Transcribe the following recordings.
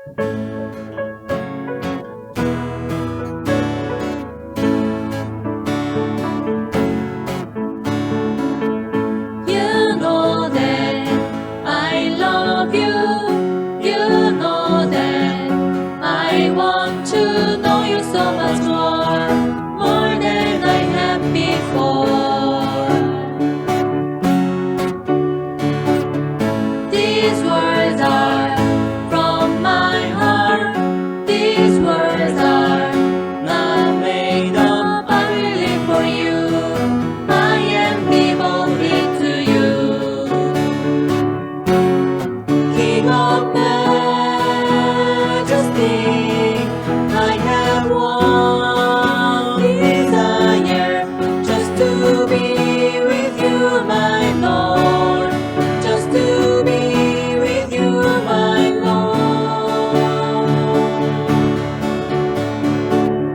You know that I love you. You know that I want to know you so much more than I have before. These words are from my heart. These words are not made up. I will live for you. I am devoted to you. King of majesty, I have one desire, just to be with you, my Lord. Just to be with you, my Lord.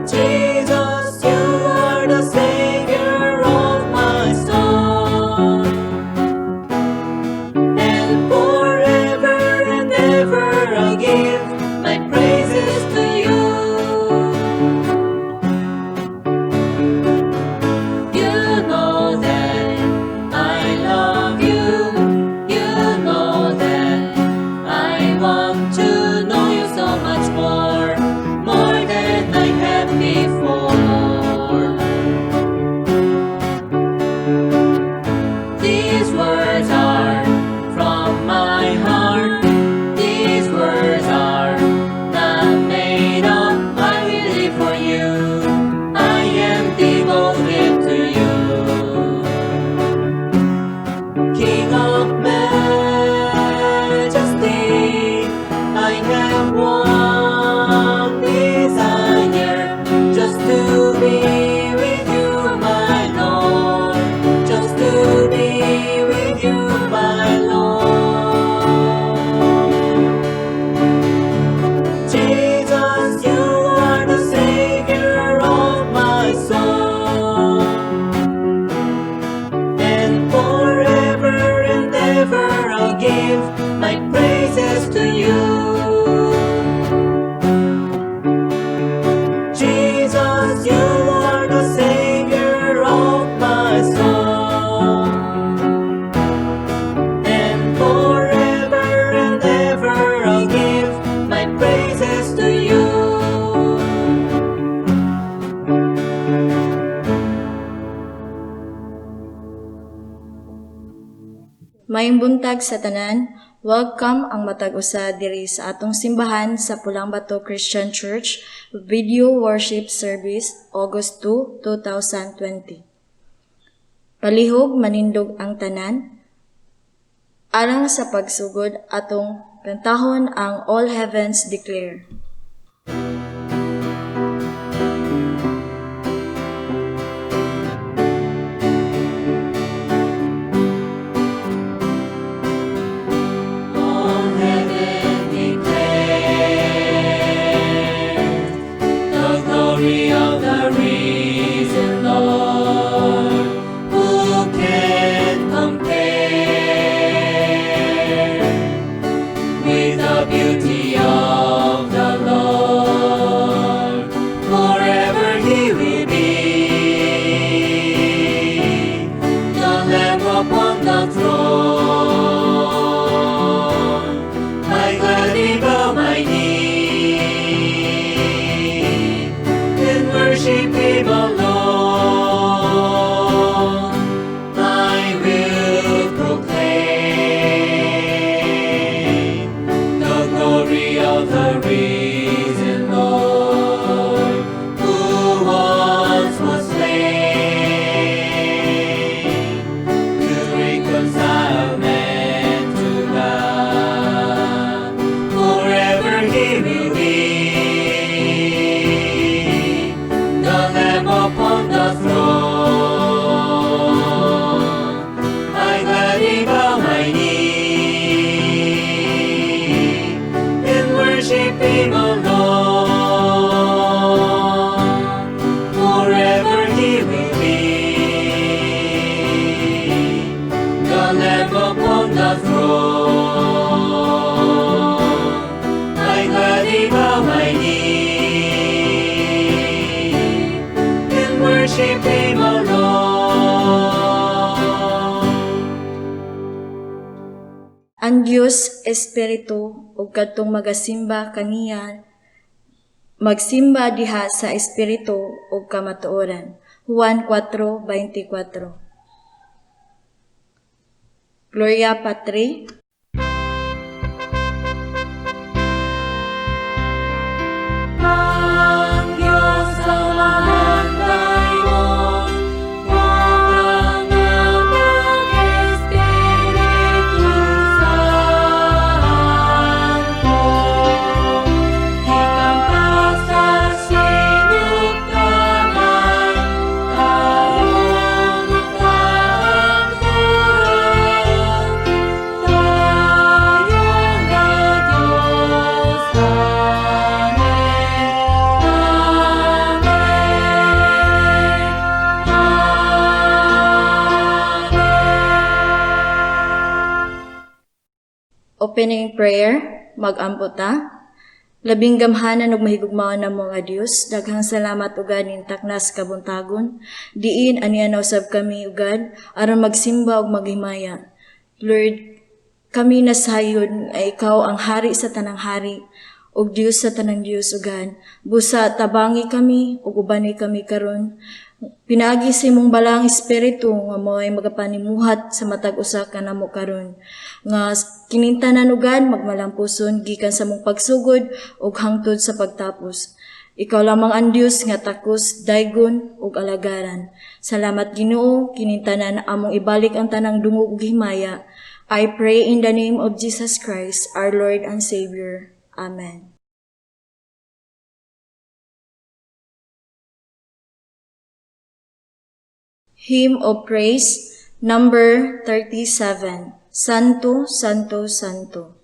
Jesus, you are the Savior of my soul. And forever and ever I'll give my praises to you. You know that I love you. You know that I want to know you so much more than I have before. These words are from my heart. These words are not made up. I will live for you. I am devoted to you. King of majesty, I have one desire, just to be with you, my Lord. Just to be with you, my Lord. Jesus, you are the Savior of my soul. And forever and ever I'll give my praises to you. Jesus, you are the Savior of my soul. And forever and ever I'll give my praises to you. Maayong buntag sa tanan, welcome ang matag usa diri sa atong simbahan sa Pulang Bato Christian Church Video Worship Service August 2, 2020. Palihog manindog ang tanan alang sa pagsugod atong kantahon ang All Heavens Declare. All heaven declares the glory of the risen Lord. Who can compare with the beauty of the espiritu ug kadtong magasimba kaniya magsimba diha sa espiritu ug kamatuoran. Juan 4:24. Gloria Patri, Ang Diyos ang mahandayon, warangan ang Espiritu Santo. Ikampas sa sinugtanan, karon at kahapon, tayong na Diyos. opening prayer, mag-amputa. Labing gamhanan ug mahigugmaon na mga Dios, daghang salamat ugad ning taknas kabuntagon. Diin aniya usab kami ugad aron magsimba ug maghimaya. Lord, kami nasayod ay ikaw ang hari sa tanang hari ug Dios sa tanang Dios ugad. Busa tabangi kami ug ubani kami karon. Pinaagi sa imong balang espiritu nga mo'y magapanimuhat sa matag usa ka namo karon. Nga kinintanan ugad magmalampuson gikan sa mong pagsugod ug hangtod sa pagtapos. Ikaw lamang ang Dios nga takos, daygon ug alagaran. Salamat Ginoo, kinintanan among ibalik ang tanang dungog ug himaya. I pray in the name of Jesus Christ, our Lord and Savior. Amen. Hymn of Praise, number 37. Santo, Santo, Santo.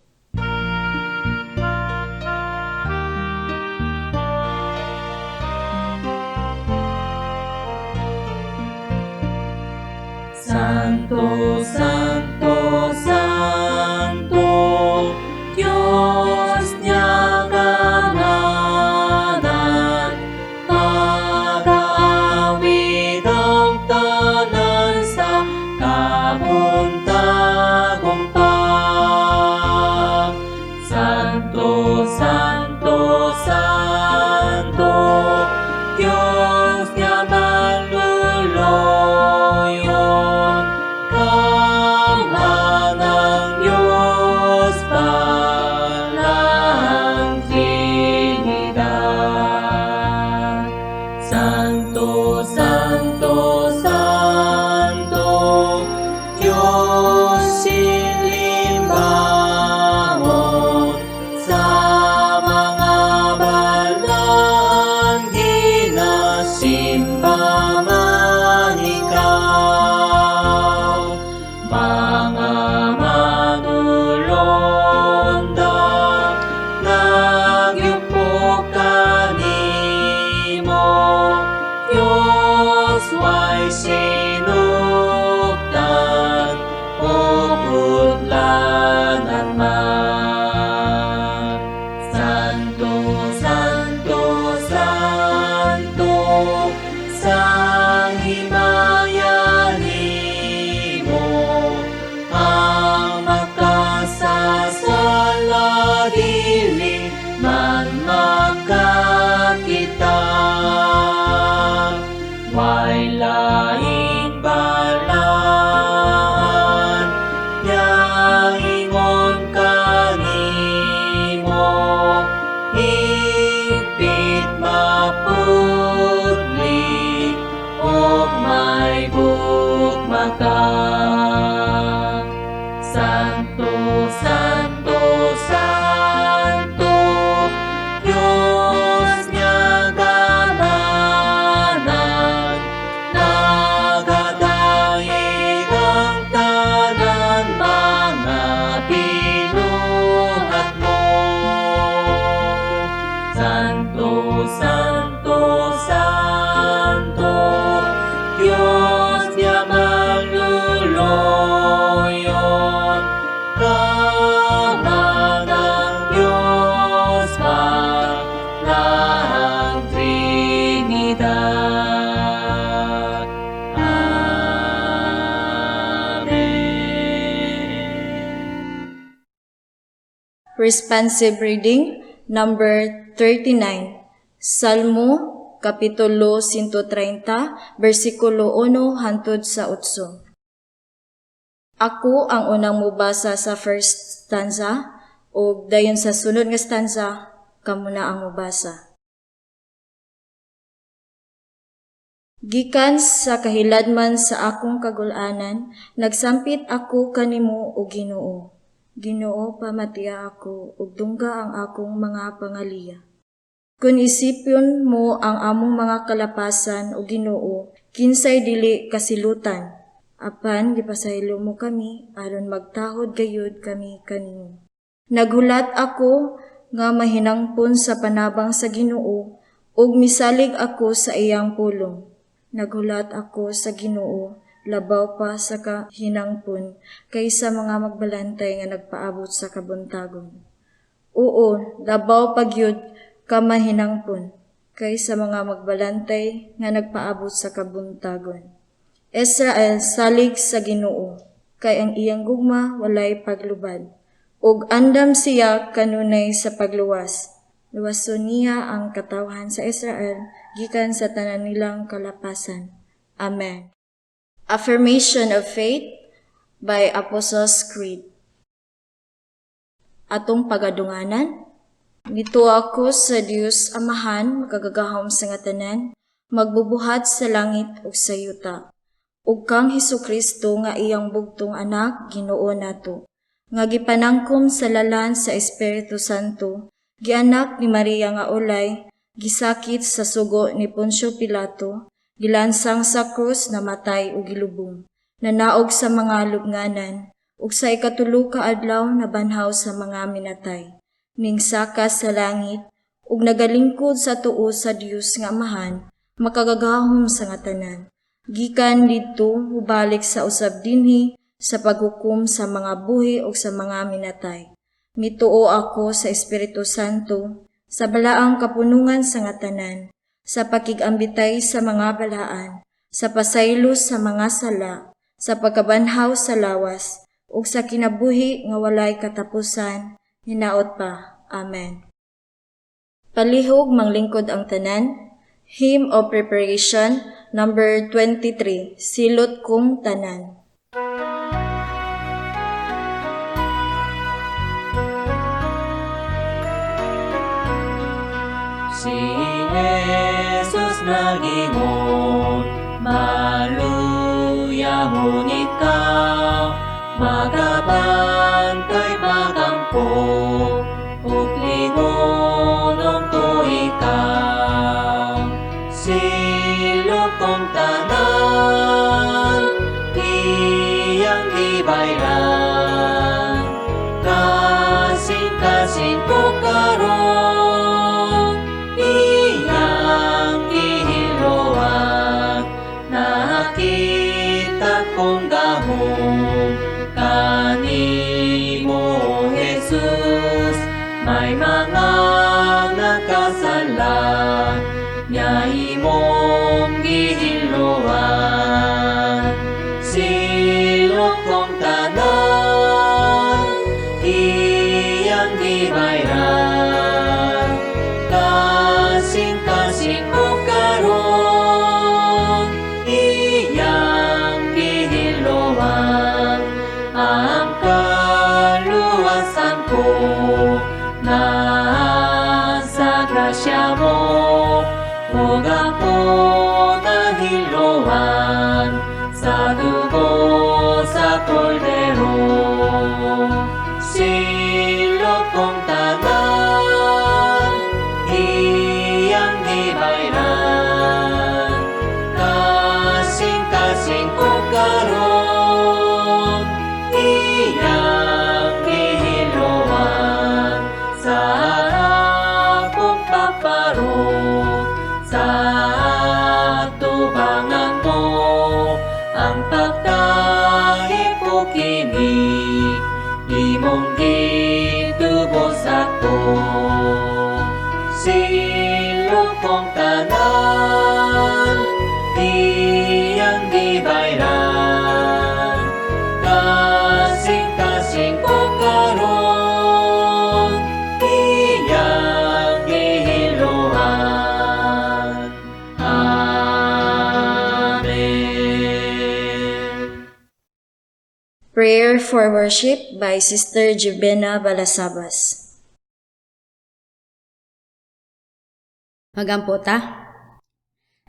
Santo, Santo, Santo, Diyos niya kamanan, pag-aawit ang tanan sa kabuntagong pa. Santo, Santo, Santo, Diyos niya manluluyon, kamanang Diyos palang Trinidad. Santo, Santo, Santo, Diyos sinlimbangon, sa mga balaan ginasimba man ikaw. Mga manulonda, nagyupo kanimo, Diyos way sinuptan o putlanan man. Santo, Santo, Santo, sang himaya nimo, ang makasasala dili man makakita. Way laing balaan, yang ingon kanimo, higpit mapudli o may bugmaka. Santo, Santo, Santo, Diyos niya kamanan, nagadaig ang tanan mga binuhat mo. Santo, Santo, Santo, Diyos niya manluluyon, kamanang Diyos palang Trinidad. Amen. Responsive reading, number 39. Salmo, Kapitulo 130, versikulo 1 hangtod sa 8. Ako ang unang mubasa sa first stanza, o dayon sa sunod nga stanza, kamo na ang mubasa. Gikan sa kahiladman sa akong kagulanan, nagsampit ako kanimo o Ginoo. Ginoo, pamatiya ako, ug dungga ang akong mga pangaliya. Kung isipyon mo ang among mga kalapasan o Ginoo, kinsay dili kasilutan. Apan gipasaylo mo kami aron magtahod gayud kami kanimo. Naghulat ako nga mahinangpon sa panabang sa Ginoo ug misalig ako sa iyang pulong. Naghulat ako sa Ginoo labaw pa sa kahinangpon kaysa mga magbalantay nga nagpaabot sa kabuntagon. Oo, labaw pagyud ka mahinangpon kaysa mga magbalantay nga nagpaabot sa kabuntagon. Israel salig sa Ginoo, kay ang iyang gugma walay paglubad, ug andam siya kanunay sa pagluwas. Luwason niya ang katawhan sa Israel, gikan sa tanan nilang kalapasan. Amen. Affirmation of Faith by Apostles' Creed. Atong pagadunganan, nito ako sa Dios Amahan, makagagahom sa nga tanan, magbubuhat sa langit ug sa yuta. Ug kang Hesukristo nga iyang bugtong anak, Ginoo nato, nga gipanangkom sa lalan sa Espiritu Santo, gianak ni Maria nga ulay, gisakit sa sugo ni Poncio Pilato, gilansang sa krus, namatay ug gilubong, nanaog sa mga lubnganan, ug sa ikatulo ka adlaw nabanhaw sa mga minatay. Mingsaka sa langit, ug nagalingkod sa tuo sa Dios nga Amahan, makagagahom sa nga tanan. Gikan didto hubalik sa usab dinhi sa paghukom sa mga buhi ug sa mga minatay. Mituo ako sa Espiritu Santo, sa balaang kapunungan sa nga tanan, sa pakigambitay sa mga balaan, sa pasaylo sa mga sala, sa pagkabanhaw sa lawas, ug sa kinabuhi nga walay katapusan. Hinaot pa. Amen. Palihog manglingkod ang tanan. Hymn of Preparation, number 23. Silot kong tanan. Si Jesus nagingon, maluyahon ikaw, magabantay magampo, ug ligonon to ikaw. Silot kong tanan, iyang gibayran, kasing-kasing ko karon, iyang gihiloan, nakita kong gahom, kanimo Jesus, may mga nakasala, nya imong gihiloan. Silot kong tanan, iyang gibayran, kasing-kasing ko karon, iyang gihiloan. Ang kaluwasan ko nasa grasya mo, ug ako nahiloan sa dugo sa kordero. Silot kong tanan, iyang gibayran, kasing-kasing ko karon, iyang gihiloan sa akong paparo, sa tubangan mo, ang pagtahi ko kini, imong gitubos ako. Silot kong tanan, iyang gibayran, kasing-kasing ko karon, Prayer for Worship by Sister Jibena Balasabas. Magampo ta.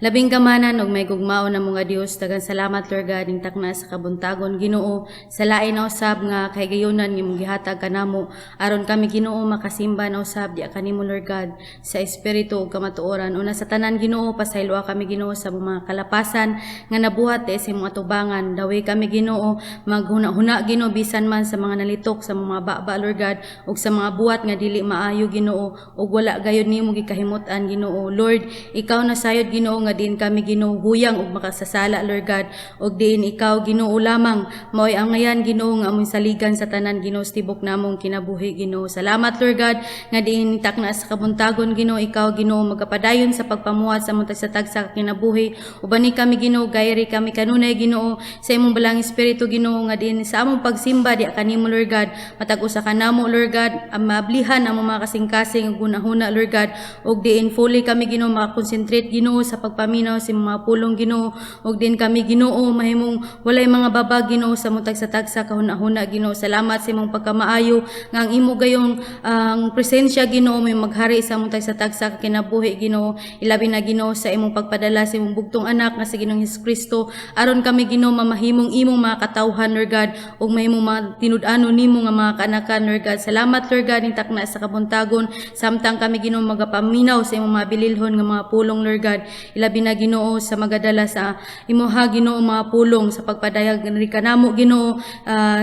Labing gamanan og may gugmao na mga Dios, daghang salamat Lord God ning takna sa kabuntagon Ginoo, sa lain na usab nga kay gayonan imong gihatag kanamo aron kami Ginoo makasimba na usab di kanimo Lord God sa espiritu ug kamatuoran. Una sa tanan Ginoo, pasayloa kami Ginoo sa mga kalapasan nga nabuhat sa imong atubangan. Daway kami Ginoo maghuna-huna Ginoo bisan man sa mga nalitok sa mga baba Lord God ug sa mga buhat nga dili maayo Ginoo ug wala gayud nimo gikahimutan Ginoo. Lord, ikaw na sayod Ginoo nga din kami Ginoo huyang ug makasasala Lord God ug diin ikaw Ginoo lamang mao'y ang ngayan Ginoo nga among saligan sa tanan Ginoo tibok namong kinabuhi Ginoo. Salamat Lord God nga diin takna sa kabuntagon Ginoo ikaw Ginoo magapadayon sa pagpamuhat sa among tagsatag sa kinabuhi. Ubani kami Ginoo gayri kami kanunay Ginoo sa imong balang espiritu Ginoo nga diin sa among pagsimba di kanimo Lord God matag usa kanamo Lord God ang maablihan ang mga kasing-kasing ug hunahuna Lord God ug diin fully kami Ginoo makakonsentrate Ginoo sa pagpaminaw sa mga pulong Ginoo ug din kami Ginoo mahimong walay mga babag Ginoo sa mutag sa tagsa kahuna-huna Ginoo. Salamat sa imong pagkamaayo nga ang imo gayong ang presensya Ginoo may maghari sa mutag sa tagsa kinabuhi Ginoo. Ilabi na Ginoo sa imong pagpadala sa imong bugtong anak nga sa Ginoong Hesukristo aron kami Ginoo mamahimong imong mga katawhan Lord God ug mahimong mga tinud-ano nimo nga mga kaanakan Lord God. Salamat Lord God ning takna sa kabuntagon samtang kami Ginoo magapaminaw sa imong mga bililhon nga mga pulong Lord God. Ilabi na Ginoo sa magadala sa imuha Ginoo mga pulong sa pagpadayag ni kanamo Ginoo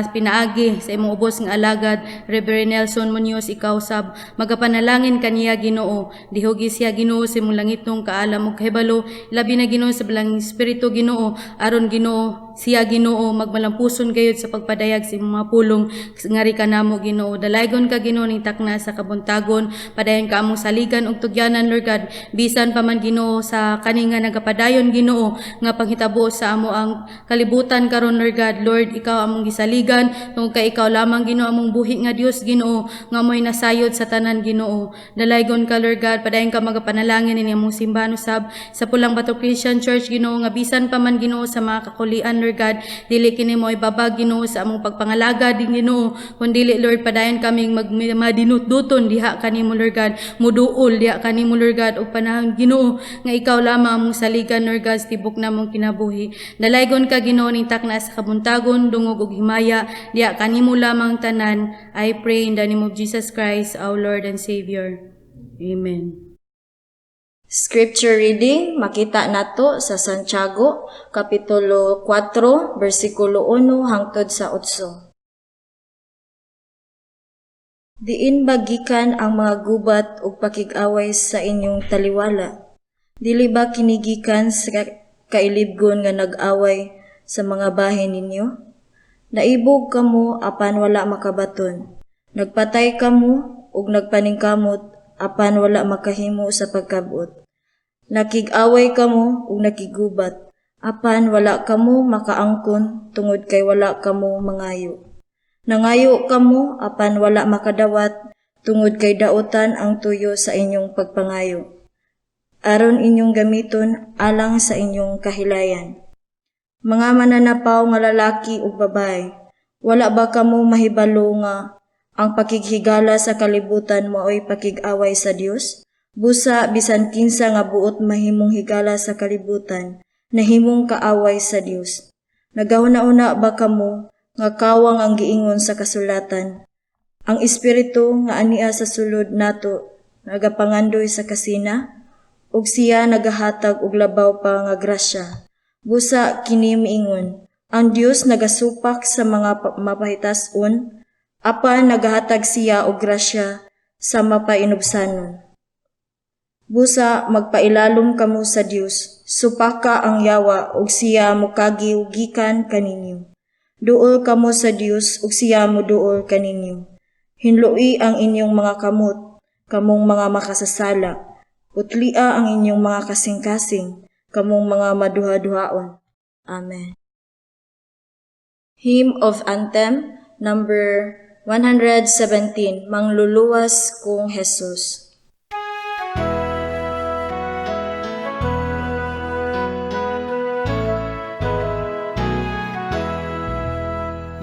pinaagi sa imong ubos nga alagad Reverend Nelson Munoz ikaw sab magapanalangin kaniya Ginoo dihugi siya Ginoo sa imong langitong kaalam ug kahibalo. Ilabi na Ginoo sa balang espiritu Ginoo aron Ginoo siya Ginoo magmalampuson gayud sa pagpadayag sa imong mga pulong ngari kanamo Ginoo. Dalaygon ka Ginoo ning takna sa kabuntagon padayon ka among saligan ug tugyanan Lord God bisan pa man Ginoo sa kani nga nagapadayon Ginoo nga panghitabo sa amo ang kalibutan karon Lord God. Lord, ikaw among gisaligan tungod kay ikaw lamang Ginoo among buhi nga Dios Ginoo nga mo'y nasayod sa tanan Ginoo. Dalaygon ka Lord God padayon ka magapanalangin ini among simbahan usab sa Pulang Bato Christian Church Ginoo nga bisan pa man Ginoo sa mga kakulian Lord God dili kini mo'y babag Ginoo sa among pagpangalaga din Ginoo kundi Lord padayon kaming madinut-duton diha kanimo Lord God muduol diha kanimo Lord God ug panahon Ginoo nga ikaw lamang among saligan Lord God tibok namong kinabuhi. Dalaygon ka Ginoo ning takna sa kabuntagon dungog ug himaya diha kanimo lamang tanan. I pray in the name of Jesus Christ our Lord and Savior. Amen. Scripture reading makita nato sa Santiago kapitulo 4 bersikulo 1 hangtod sa 8. Diin bagikan ang mga gubat ug pakig-away sa inyong taliwala. Dili ba kinigikan sa kailibgon nga nag-away sa mga bahin ninyo? Naibog kamo apan wala makabaton. Nagpatay kamo ug nagpaningkamot apan wala makahimo sa pagkabot. Nakig-away kamo ug nakigubat apan wala kamo makaangkon tungod kay wala kamo mangayo. Nangayo kamo apan wala makadawat tungod kay daotan ang tuyo sa inyong pagpangayo aron inyong gamiton alang sa inyong kahilayan. Mga mananapaw nga lalaki ug babae, wala ba kamo mahibalo nga ang pakighigala sa kalibutan mao'y pakig-away sa Dios? Busa bisan kinsa nga buot mahimong higala sa kalibutan, nahimong kaaway sa Dios. Nagahuna-una ba kamo nga kawang ang giingon sa kasulatan? Ang espiritu nga ania sa sulod nato nagapangandoy sa kasina? Ug siya nagahatag og labaw pa nga grasya. Busa kini miingon, ang Dios nagasupak sa mga mapahitas-on, apan nagahatag siya og grasya sa mapainubsanon. Busa magpailalom kamo sa Dios, supaka ang yawa ug siya mukagi ug gikan kaninyo. Duol kamo sa Dios ug siya moduol kaninyo. Hinloi ang inyong mga kamot, kamong mga makasasala. Utlia ang inyong mga kasing-kasing, kamong mga maduha-duhaon. Amen. Hymn of Anthem, number 117, Mangluluwas kong Jesus.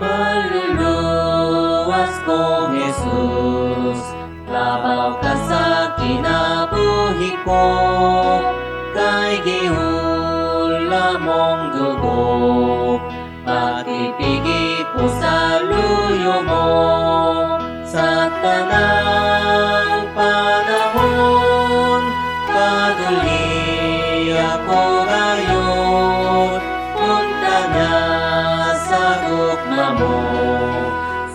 My Paskong Jesus, labaw ka sa kinabuhi ko, kay giula mong dugo, patipigit mo sa luyo mo, sa tanang panahon, paduli ako ngayon, punta na sa gugma mo,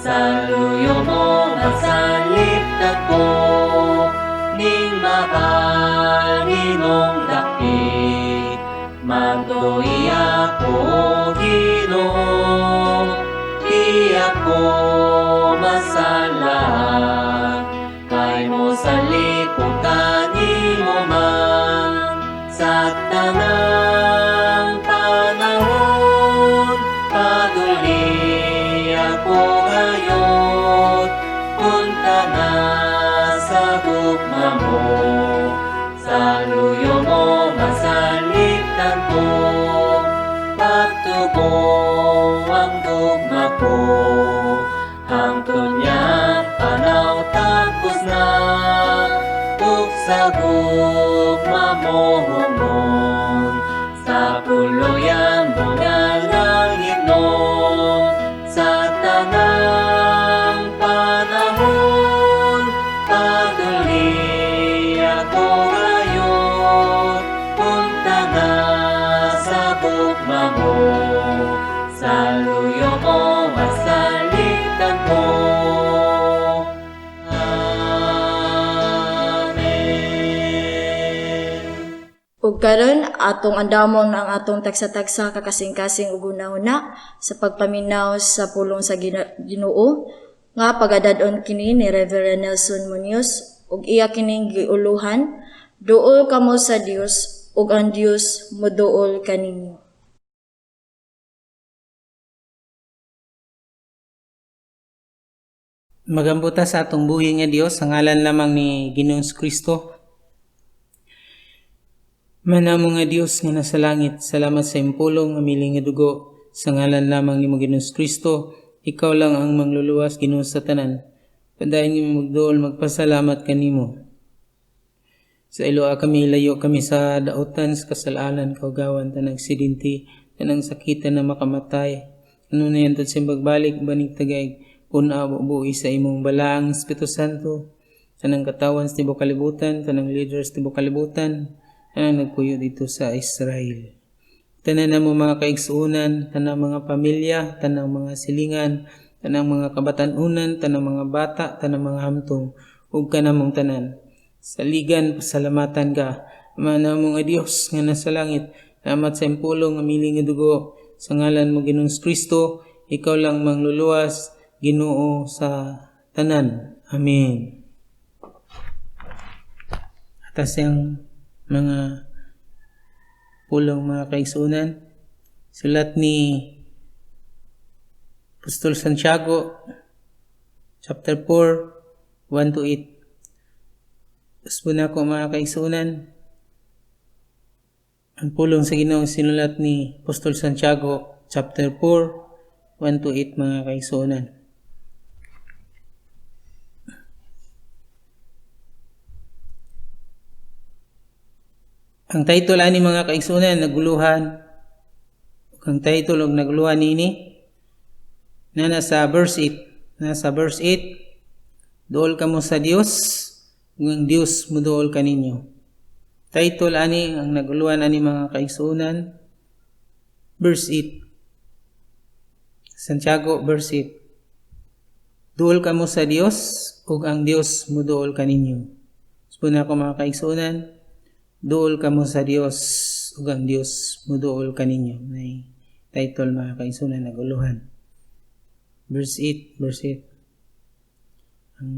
sa luyo mo masalit ako, ning mabalinong dakit, magtuwi ako Ginoo, di ako masala, kay mo sa likod kanimo man, sa tanang panahon, paduli ako ngayon, punta na sa gugma mo, sa luyo mo masalit ako, pagtubo ang gugma ko, hangtod niyang panaw tapos na, ug sa gugma mo humon, sa puluyang mga langit nun, sa tanang panahon, paduli ako ngayon, punta na sa gugma mo, sa luyo mo masalitan ko. Amen. Ug karon atong andamon ang atong tagsa-tagsa kakasing-kasing ug una-una sa pagpaminaw sa pulong sa Ginoo nga pagadadon kini ni Reverend Nelson Munoz ug iya kining giuluhan, duol kamo sa Dios ug ang Dios moduol kaninyo. Magambuta sa atong buhi nga Dios sa ngalan lamang ni Ginoong Kristo. Manamo nga Dios nga nasa langit, salamat sa impulong nga miling nga dugo sa ngalan lamang ni Ginoong Kristo. Ikaw lang ang mangluluwas Ginoo sa tanan. Padayon nga magduol magpasalamat kanimo. Sa iloa kami layo kami sa dautan sa kasalanan, kaugawan, tanang aksidente, tanang sakitan na makamatay. Ano na yan sa pagbalik banig tagay puna bubuhi sa imong balaang Espiritu Santo, tanang katawan sa tibok kalibutan, tanang leaders sa tibok kalibutan, tanang nagpuyo dito sa Israel. Tanan na mo mga kaigsuunan, tanang mga pamilya, tanang mga silingan, tanang mga kabatanunan, tanang mga bata, tanang mga hamtong, ug kanamong tanan. Saligan, pasalamatan ka, manamo nga Dios nga nasa langit, salamat sa impulong nga miling nga dugo, sa ngalan mo Ginoong Kristo, ikaw lang mangluluwas, Ginoo sa tanan. Amen. Atas yung mga pulong mga kaigsuunan, sulat ni Apostol Santiago, chapter 4, 1-8. Tapos po na ako mga kaigsuunan, ang pulong sa Ginoo sinulat ni Apostol Santiago, chapter 4, 1-8 mga kaigsuunan. Ang title ani mga kaigsuunan, naguluhan. Ang title og naguluhan nini na nasa verse 8. Nasa verse 8, duol kamo sa Dios, ug ang Dios moduol kaninyo. Title ani ang naguluhan ani mga kaigsuunan, verse 8. Santiago verse 8. Duol kamo sa Dios, ug ang Dios moduol kaninyo. Spuna ko mga kaigsuunan, duol kamo sa Dios, ug ang Dios moduol kaninyo. May title mga kaigsuunan naguluhan. Verse 8, verse 8. Ang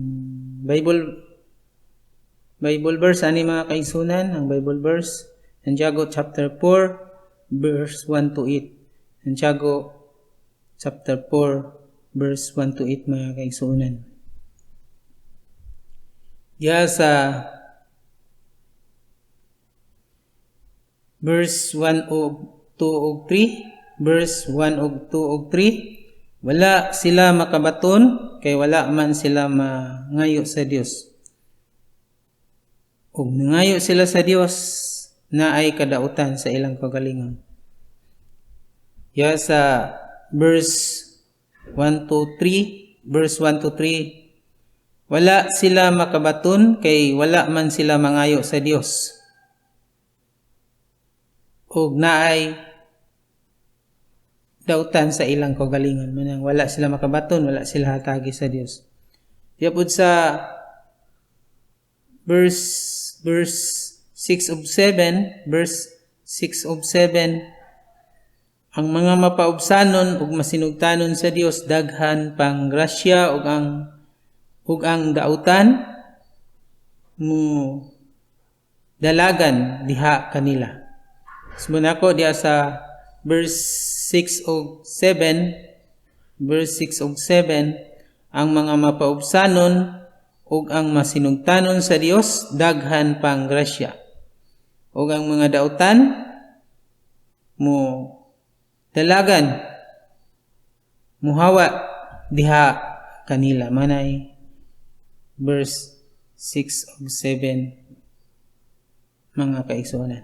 Bible verse ani mga kaigsuunan, ang Bible verse Santiago chapter 4 verse 1-8. Santiago chapter 4 verse 1-8 mga kaigsuunan. Diya sa verse 1 ug 2 ug 3, verse 1 ug 2 ug 3, wala sila makabaton kay wala man sila mangayo sa Dios. Ug nangayo sila sa Dios na ay kadautan sa ilang kagalingon. Ya sa verse 1 to 3, verse 1 to 3, wala sila makabaton kay wala man sila mangayo sa Dios. Ug naay dautan sa ilang kagalingon, manang wala sila makabaton, wala sila hatagi sa Dios. Diapud sa verse 6 of 7, ang mga mapaubsanon ug masinugtanon sa Dios daghan pang grasya ug ang dautan mo dalagan diha kanila. Sumuna ko diya sa verse 6 of 7, ang mga mapaubsanon ug ang masinugtanon sa Dios daghan pang grasya. Ug ang mga dautan mo dalagan muhawa diha kanila. Manay verse 6 ug 7 mga kaigsuonan.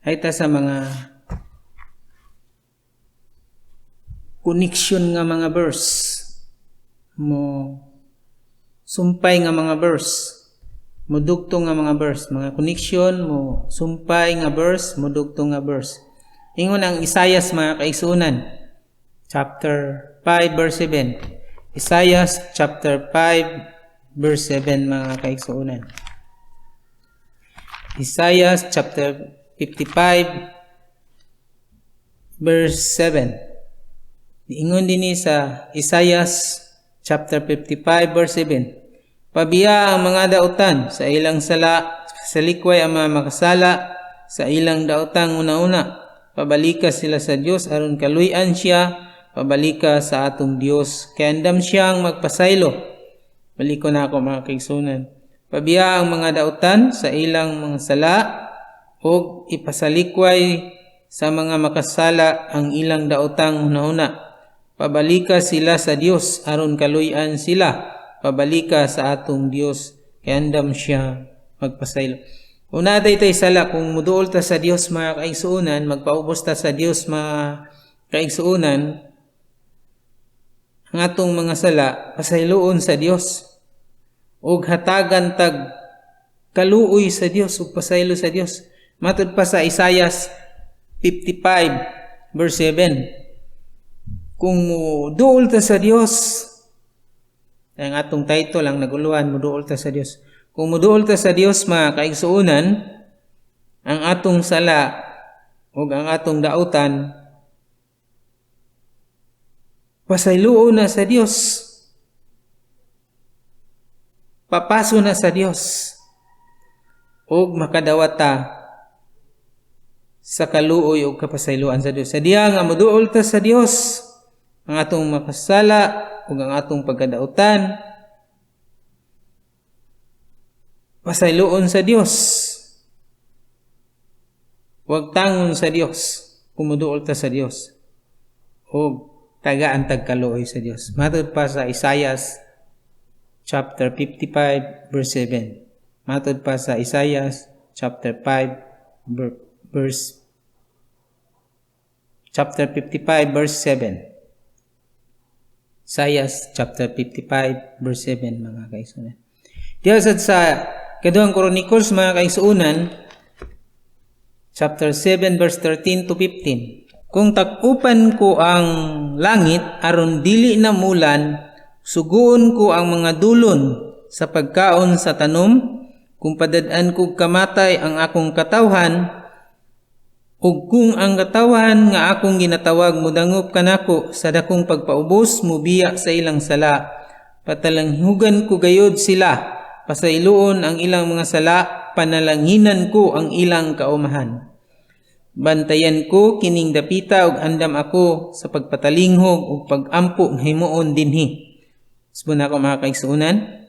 Ay ta sa mga connection nga mga verse mo sumpay nga mga verse, mo dugtong nga mga verse, mga connection mo sumpay nga verse, mo dugtong nga verse. Ingon ang Isaias mga kaigsuonan, chapter 5 verse 7. Isaias chapter 5 verse 7 mga kaigsuonan. Isaias chapter 55 verse 7. Ingon dinhi sa Isaias chapter 55 verse 7. Pabiya ang mga dautan sa ilang sala, sa likway ang mga makasala, sa ilang daotang una-una. Pabalika sila sa Dios aron kaluy-an siya, pabalika sa atong Dios. Kay andam siyang magpasaylo. Baliko na ako mga kaigsuonan. Pabiya ang mga dautan sa ilang mga sala, ug ipasalikway sa mga makasala ang ilang daotang una-una. Pabalika sila sa Dios aron kaluy-an sila, pabalika sa atong Dios kay andam siya magpasaylo. Una tay sala kung muduol ta sa Dios mga kaigsuonan, magpaubos ta sa Dios mga kaigsuonan, ang atong mga sala pasayloon sa Dios ug hatagan tag kaluoy sa Dios ug pasaylo sa Dios. Matud pa sa Isaias 55 verse 7. Kung muduol ta sa Dios, ang atong title lang naguluhan, muduol ta sa Dios. Kung muduol ta sa Dios mga kaigsuonan, ang atong sala ug ang atong dautan pasayloon na sa Dios. Papaso na sa Dios. Ug makadawat ta sa kaluoy ug kapasayloan sa Dios. Sa diha nga muduol ta sa Dios, ang atong makasala ug ang atong pagkadautan pasayloon sa Dios. Huwag tangon sa Dios kung muduol ta sa Dios. Ug tagaan tag kaluoy sa Dios. Matud pa sa Isaias chapter 55 verse 7. Matud pa sa Isaias chapter 5 verse chapter 55 verse 7. Isaias chapter 55 verse 7 mga kaigsuonan. Diya sa Kaduhang Chronicles mga kaigsuonan chapter 7 verse 13 to 15. Kung takupan ko ang langit aron dili na mulan, suguon ko ang mga dulon sa pagkaon sa tanom, kung padad-an ko kamatay ang akong katawhan, ug kung ang katawhan nga akong ginatawag mudangop kanako sa dakong pagpaubos mubiya sa ilang sala, patalanghugan ko gayod sila, pasayloon ang ilang mga sala, panalanghinan ko ang ilang kaumahan. Bantayan ko kining dapita ug andam ako sa pagpatalinghog ug pagampo ng himuon dinhi. Subuna ko mga kaigsuonan,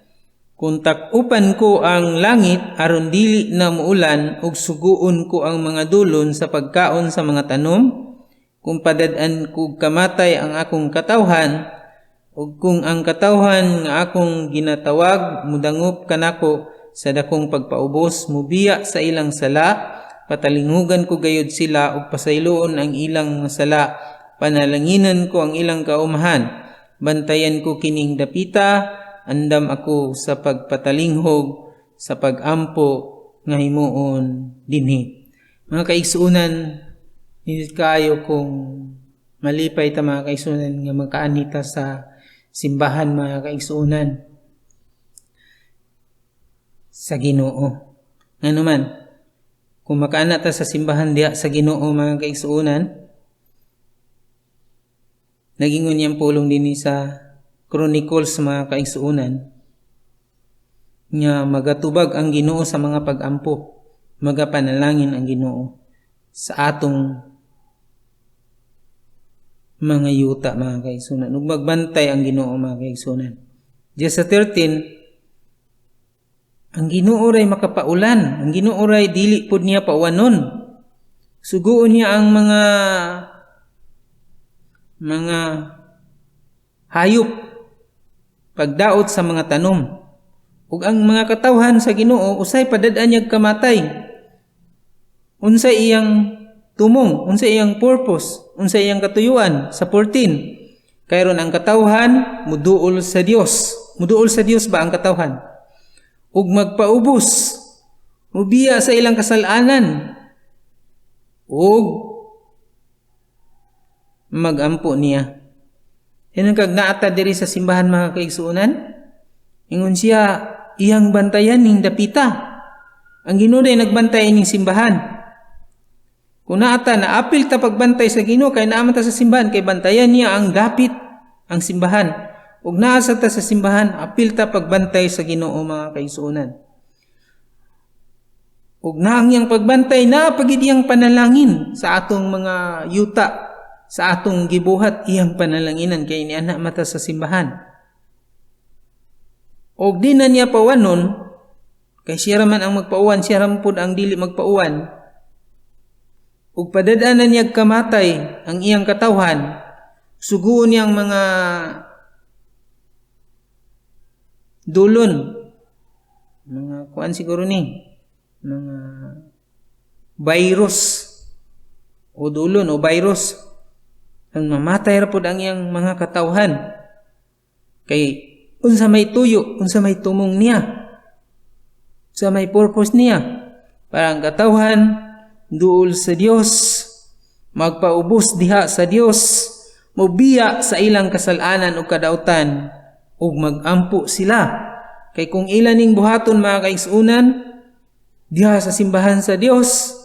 kung takupan ko ang langit aron dili na muulan ug suguon ko ang mga dulon sa pagkaon sa mga tanom, kung padad-an ko kamatay ang akong katawhan, ug kung ang katawhan nga akong ginatawag mudangop kanako sa dakong pagpaubos, mubiya sa ilang sala, patalinghugan ko gayud sila ug pasayloon ang ilang sala, panalanginan ko ang ilang kaumahan, bantayan ko kining dapita, andam ako sa pagpatalinghog, sa pagampo nga himuon dinhi. Mga kaigsuunan, hindi kayo kung malipay ta mga kaigsuunan nga makaanita sa simbahan mga kaigsuunan sa Ginoo. Ano man, kung makaana ta sa simbahan diya sa Ginoo mga kaigsuunan, nagingon niyang pulong din sa Chronicles mga kaigsuunan nga magatubag ang Ginoo sa mga pagampo, magapanalangin ang Ginoo sa atong mga yuta mga kaigsuunan ug magbantay ang Ginoo mga kaigsuunan. Diya sa 13, ang Ginoo ray makapaulan, ang Ginoo ray dili pud niya pauwanon. Suguon niya ang mga hayop pagdaot sa mga tanom. Ug ang mga katawhan sa Ginoo usay padad-an niyag kamatay. Unsay iyang tumong, unsay iyang purpose, unsay iyang katuyuan sa 14. Kayron ang katawhan muduol sa Dios. Muduol sa Dios ba ang katawhan? Ug magpaubos, mubiya sa ilang kasalanan, ug magampo niya. Hinang kag naata diri sa simbahan mga kaigsuunan, ingon siya iyang bantayan ning dapita. Ang Ginoo day nagbantay ning simbahan. Kung naata naapil ta pagbantay sa Ginoo kay naamon ta sa simbahan kay bantayan niya ang dapit, ang simbahan. Ug naasa ta sa simbahan, apil ta pagbantay sa Ginoo mga kaigsuunan. Ug naang iyang pagbantay na pagid iyang panalangin sa atong mga yuta, sa atong gibuhat iyang panalanginan kay niana mata sa simbahan. Og di na niya pawanon kay siya raman ang magpauwan, siya raman pud ang dili magpauwan. Ug padadaan na niya kamatay ang iyang katawhan, suguon niyang mga dulon, mga kuan siguro ni, mga virus o dulon o virus, ang mamatay ra pud ang iyang mga katawhan. Kay unsa may tuyo, unsa may tumong niya, unsa may purpose niya, para ang katawhan duol sa Dios, magpaubos diha sa Dios, mobiya sa ilang kasalanan o kadautan, ug magampo sila. Kay kung ilan ning buhaton mga kaigsuunan diha sa simbahan sa Dios,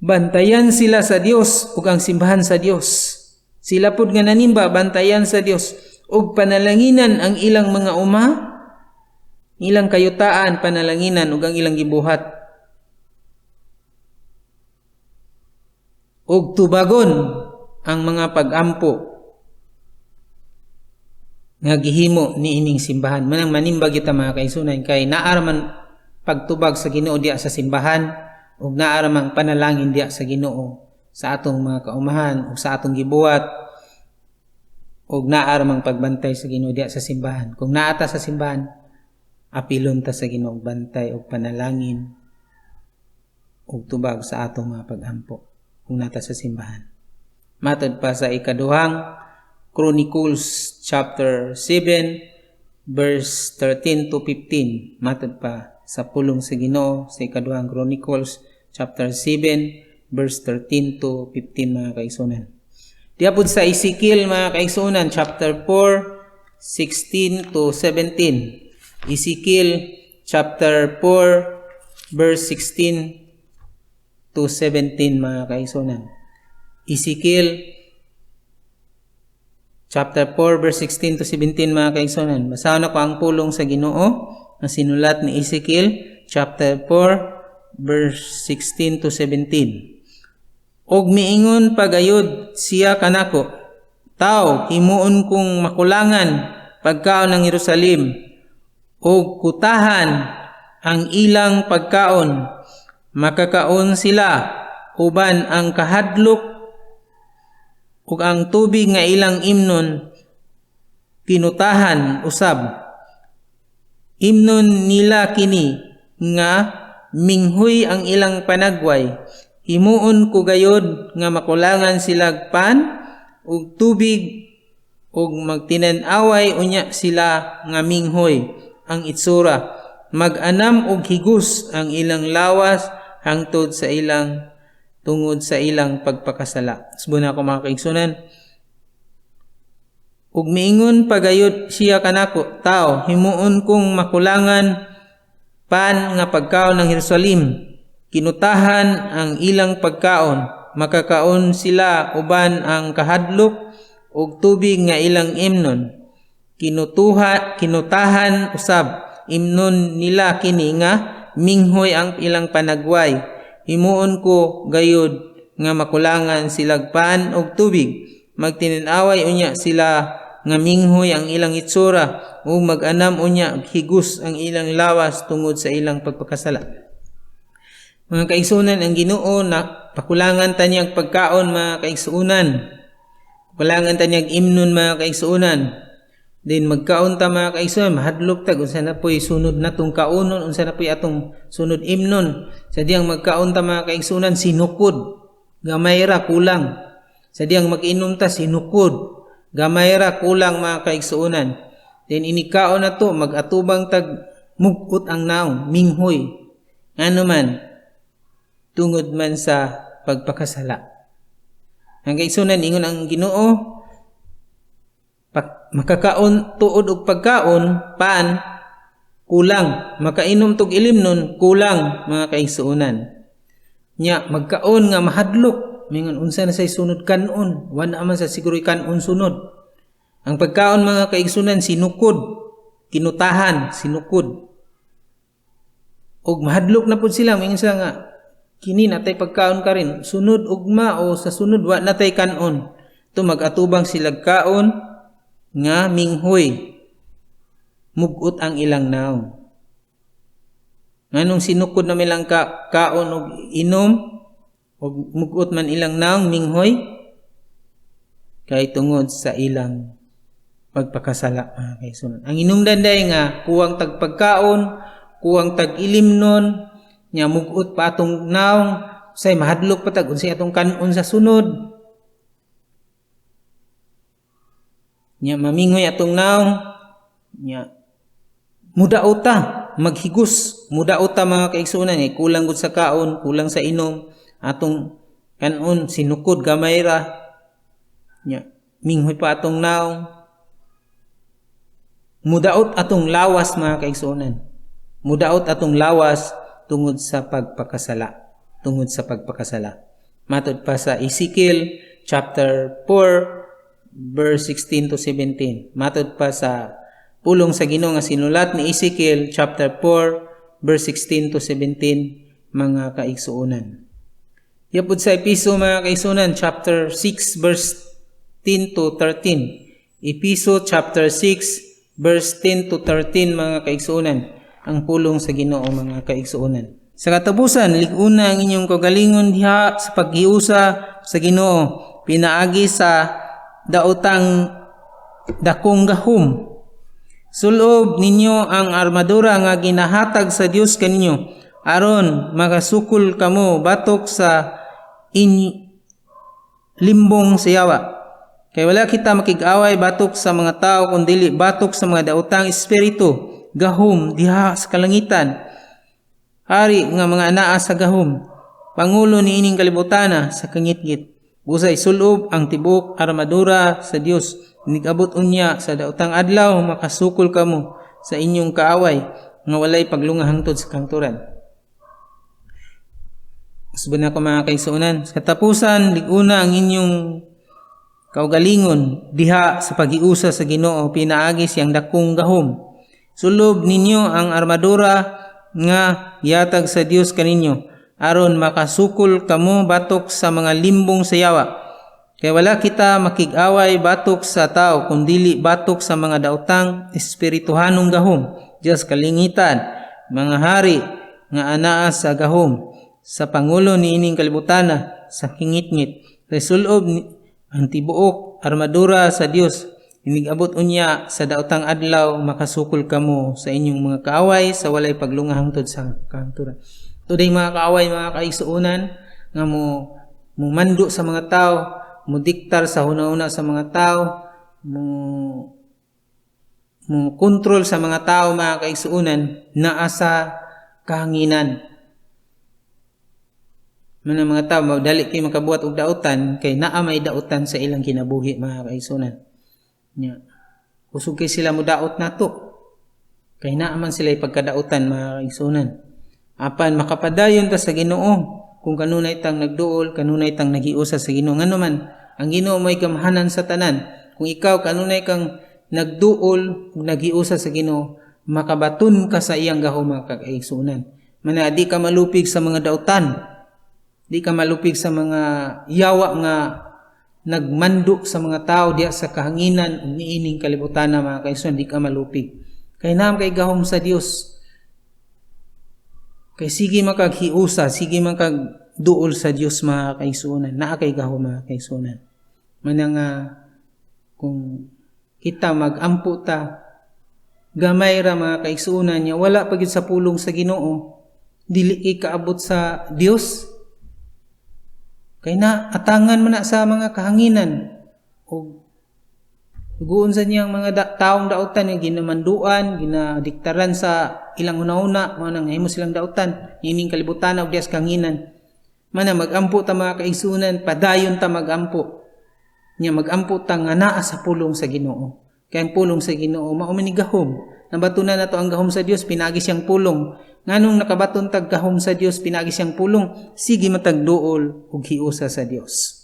bantayan sila sa Dios ug ang simbahan sa Dios. Sila pud nga nanimba bantayan sa Dios ug panalanginan ang ilang mga uma, ilang kayutaan panalanginan ug ang ilang gibuhat. Ug tubagon ang mga pagampo nga gihimo ni ining simbahan. Manang manimba kita mga kaigsuunan kay naa man pagtubag sa Ginoo diya sa simbahan ug naa man panalangin diya sa Ginoo sa atong mga kaumahan ug sa atong gibuhat ug naa man pagbantay sa Ginoo diya sa simbahan. Kung naa ta sa simbahan, apilon ta sa Ginoo bantay ug panalangin ug tubag sa atong mga pagampo kung nata sa simbahan. Matod pa sa ikaduhang Chronicles chapter 7 verse 13 to 15. Matod pa sa pulong sa Ginoo sa ikaduhang Chronicles chapter 7 verse 13 to 15 mga kaigsuunan. Diapod sa Ezekiel mga kaigsuunan chapter 4 16 to 17. Ezekiel chapter 4 verse 16 to 17 mga kaigsuunan. Ezekiel chapter 4 verse 16 to 17 mga kaigsuunan. Basahan ako ang pulong sa Ginoo na sinulat ni Ezekiel chapter 4 verse 16 to 17. Og miingon pagayod siya kanako, Tao, himuon kong makulangan pagkaon ng Jerusalem og kutahan ang ilang pagkaon. Makakaon sila uban ang kahadlok ug ang tubig nga ilang imnon kinutahan usab. Imnon nila kini nga minghoy ang ilang panagway. Himuon ko gayod nga makulangan silag pan ug tubig ug magtinan-away unya sila nga minghoy ang itsura. Mag-anam og higos ang ilang lawas hangtod sa ilang tungod sa ilang pagpakasala. Subuna ko mga kaigsunan. Ug miingon pagayod siya kanako, tao, himuon kong makulangan pan nga pagkaon ng Jerusalem. Kinutahan ang ilang pagkaon, makakaon sila uban ang kahadlok ug tubig nga ilang imnon. Kinutahan usab imnon nila kini nga minghoy ang ilang panagway. Himuon ko gayod nga makulangan silag pan og tubig. Magtinan-away unya sila nga minghoy ang ilang itsura ug mag-anam unya og higos ang ilang lawas tungod sa ilang pagpakasala. Mga kaigsunan, ang Ginoo na pakulangan tanyag pagkaon mga kaigsunan. Pakulangan tanyag imnon mga kaigsunan. Then magkaon ta mga kaigsunan, mahadlok tag unsa na poy sunod natong kaunon, unsa na poy atong sunod imnon. Sadyang magkaon ta mga kaigsunan sinukod, gamay ra kulang. Sadyang mag-inom ta sinukod, gamay ra kulang mga kaigsunan. Then inikaon na to, mag-atubang tag mugot ang naong, minghoy. Ano man, tungod man sa pagpakasala. Ang kaigsunan, ingon ang Ginoo, makakaon tuod og pagkaon, pan, kulang. Makainom tog ilimnon, kulang mga kaigsunan. Nya, magkaon nga mahadlok, mingon unsa na say sunod kanon, wala man sa siguro'y kanon sunod. Ang pagkaon mga kaigsunan sinukod, kinutahan, sinukod. Og mahadlok na pud sila, mingon sila nga kini natay pagkaon ka rin, sunod ugma o sa sunod wa natay kanon. To mag-atubang silag kaon nga minghoy, mugot ang ilang naong. Nganong sinukod na milang kaon og inom o mugot man ilang naong minghoy kay tungod sa ilang pagpakasala. Ang inungdan day nga kuwang tag pagkaon, kuwang tag ilimnon, nya mugot pa atong naong say mahadlok pa tag unsay atong kanon sa sunod. Nya maminghoy atong naong, nya mudaot ta, maghigos, mudaot ta mga kaigsunan, kulang gud sa kaon, kulang sa inom, atong kanon sinukod gamay ra, nya minghoy pa atong naong, mudaot atong lawas mga kaigsunan, mudaot atong lawas tungod sa pagpakasala, tungod sa pagpakasala. Matod pa sa Ezekiel chapter 4 verse 16 to 17. Matod pa sa pulong sa Ginoo nga sinulat ni Ezekiel chapter 4 verse 16 to 17 mga kaigsuonan. Yapod sa Episo mga kaigsuonan chapter 6 verse 10 to 13. Episo chapter 6 verse 10 to 13 mga kaigsuonan. Ang pulong sa Ginoo mga kaigsuonan. Sa katapusan, lig-una ang inyong kagalingon diha sa paghiusa sa Ginoo, pinaagi sa daotang dakong gahom. Sulob ninyo ang armadura nga ginahatag sa Dios kaninyo, aron makasukol kamo batok sa limbong sayawa. Kay wala kita makig-away batok sa mga tao kundi batok sa mga daotang espiritu, gahom diha sa kalangitan. Hari nga mga anaa sa gahom, pangulo ni ining kalibutana sa kangitgit. Busay sulob ang tibok armadura sa Dios. Nigabot unya sa daotang adlaw makasukol kamo sa inyong kaaway nga walay paglunga hangtod sa kanturan. Subana ko mga kaigsuonan, sa katapusan lig-una ang inyong kaugalingon diha sa paghiusa sa Ginoo, pinaagi siyang dakong gahom. Sulob ninyo ang armadura nga yatag sa Dios kaninyo, aron makasukol kamo batok sa mga limbong sayawa. Kaya wala kita makig-away batok sa tao, kundili batok sa mga daotang espirituhanong gahom, Diyos kalingitan, mga hari nga anaa sa gahom, sa pangulo ni ining kalibutana, sa kingit-ngit. Resulob ang tibuok armadura sa Dios inigabot unya sa daotang adlaw makasukol kamo sa inyong mga kaaway sa walay paglunga hangtod sa kahangturan. Today mga kaaway, mga kaigsuonan nga mo mando sa mga tao, mo diktar sa hunahuna sa mga tao, mo kontrol sa mga tao, mga kaigsuonan, naa sa kahanginan. Mga mga tao dali kay makabuhat og dautan kay naa may dautan sa ilang kinabuhi, mga kaigsuonan. Nya usog kay sila mo daot nato. Kay naa man sila pagkadautan, mga kaigsuonan. Apan makapadayon ta sa Ginoo kung kanunay tang nagduol, kanunay tang nagiusa sa Ginoo. Ngano man ang Ginoo may kamahanan sa tanan. Kung ikaw kanunay kang nagduol, nagiusa sa Ginoo, makabaton ka sa iyang gahom, mga kaigsuonan. Mana di ka malupig sa mga dautan. Di ka malupig sa mga yawa nga nagmando sa mga tao diya sa kahanginan ug niining kalibutan, mga kaigsuonan, di ka malupig. Kay naam kay gahom sa Dios. Kay sige makaghiusa, sige makagduol sa Dios, mga kaigsuonan. Naa kay gahom, mga kaigsuonan. Manang kung kita magampo ta gamay ra, mga kaigsuonan, niya wala pagid sa pulong sa Ginoo, dili kay kaabot sa Dios. Kay na atangan man na sa mga kahanginan o dugoon sa niyang mga taong dautan nga ginamanduan, ginadiktaran sa ilang una-una, mga nangahimo silang dautan, ining kalibutan og dias kahanginan. Mana magampo ta, mga kaigsuonan, padayon ta magampo. Nya magampo ta nga naa sa pulong sa Ginoo. Kay ang pulong sa Ginoo mao man ni gahom. Nabatunan nato ang gahom sa Dios, pinagi siyang pulong. Nganong nakabaton tag gahom sa Dios, pinagi siyang pulong, sige matagduol ug hiusa sa Dios.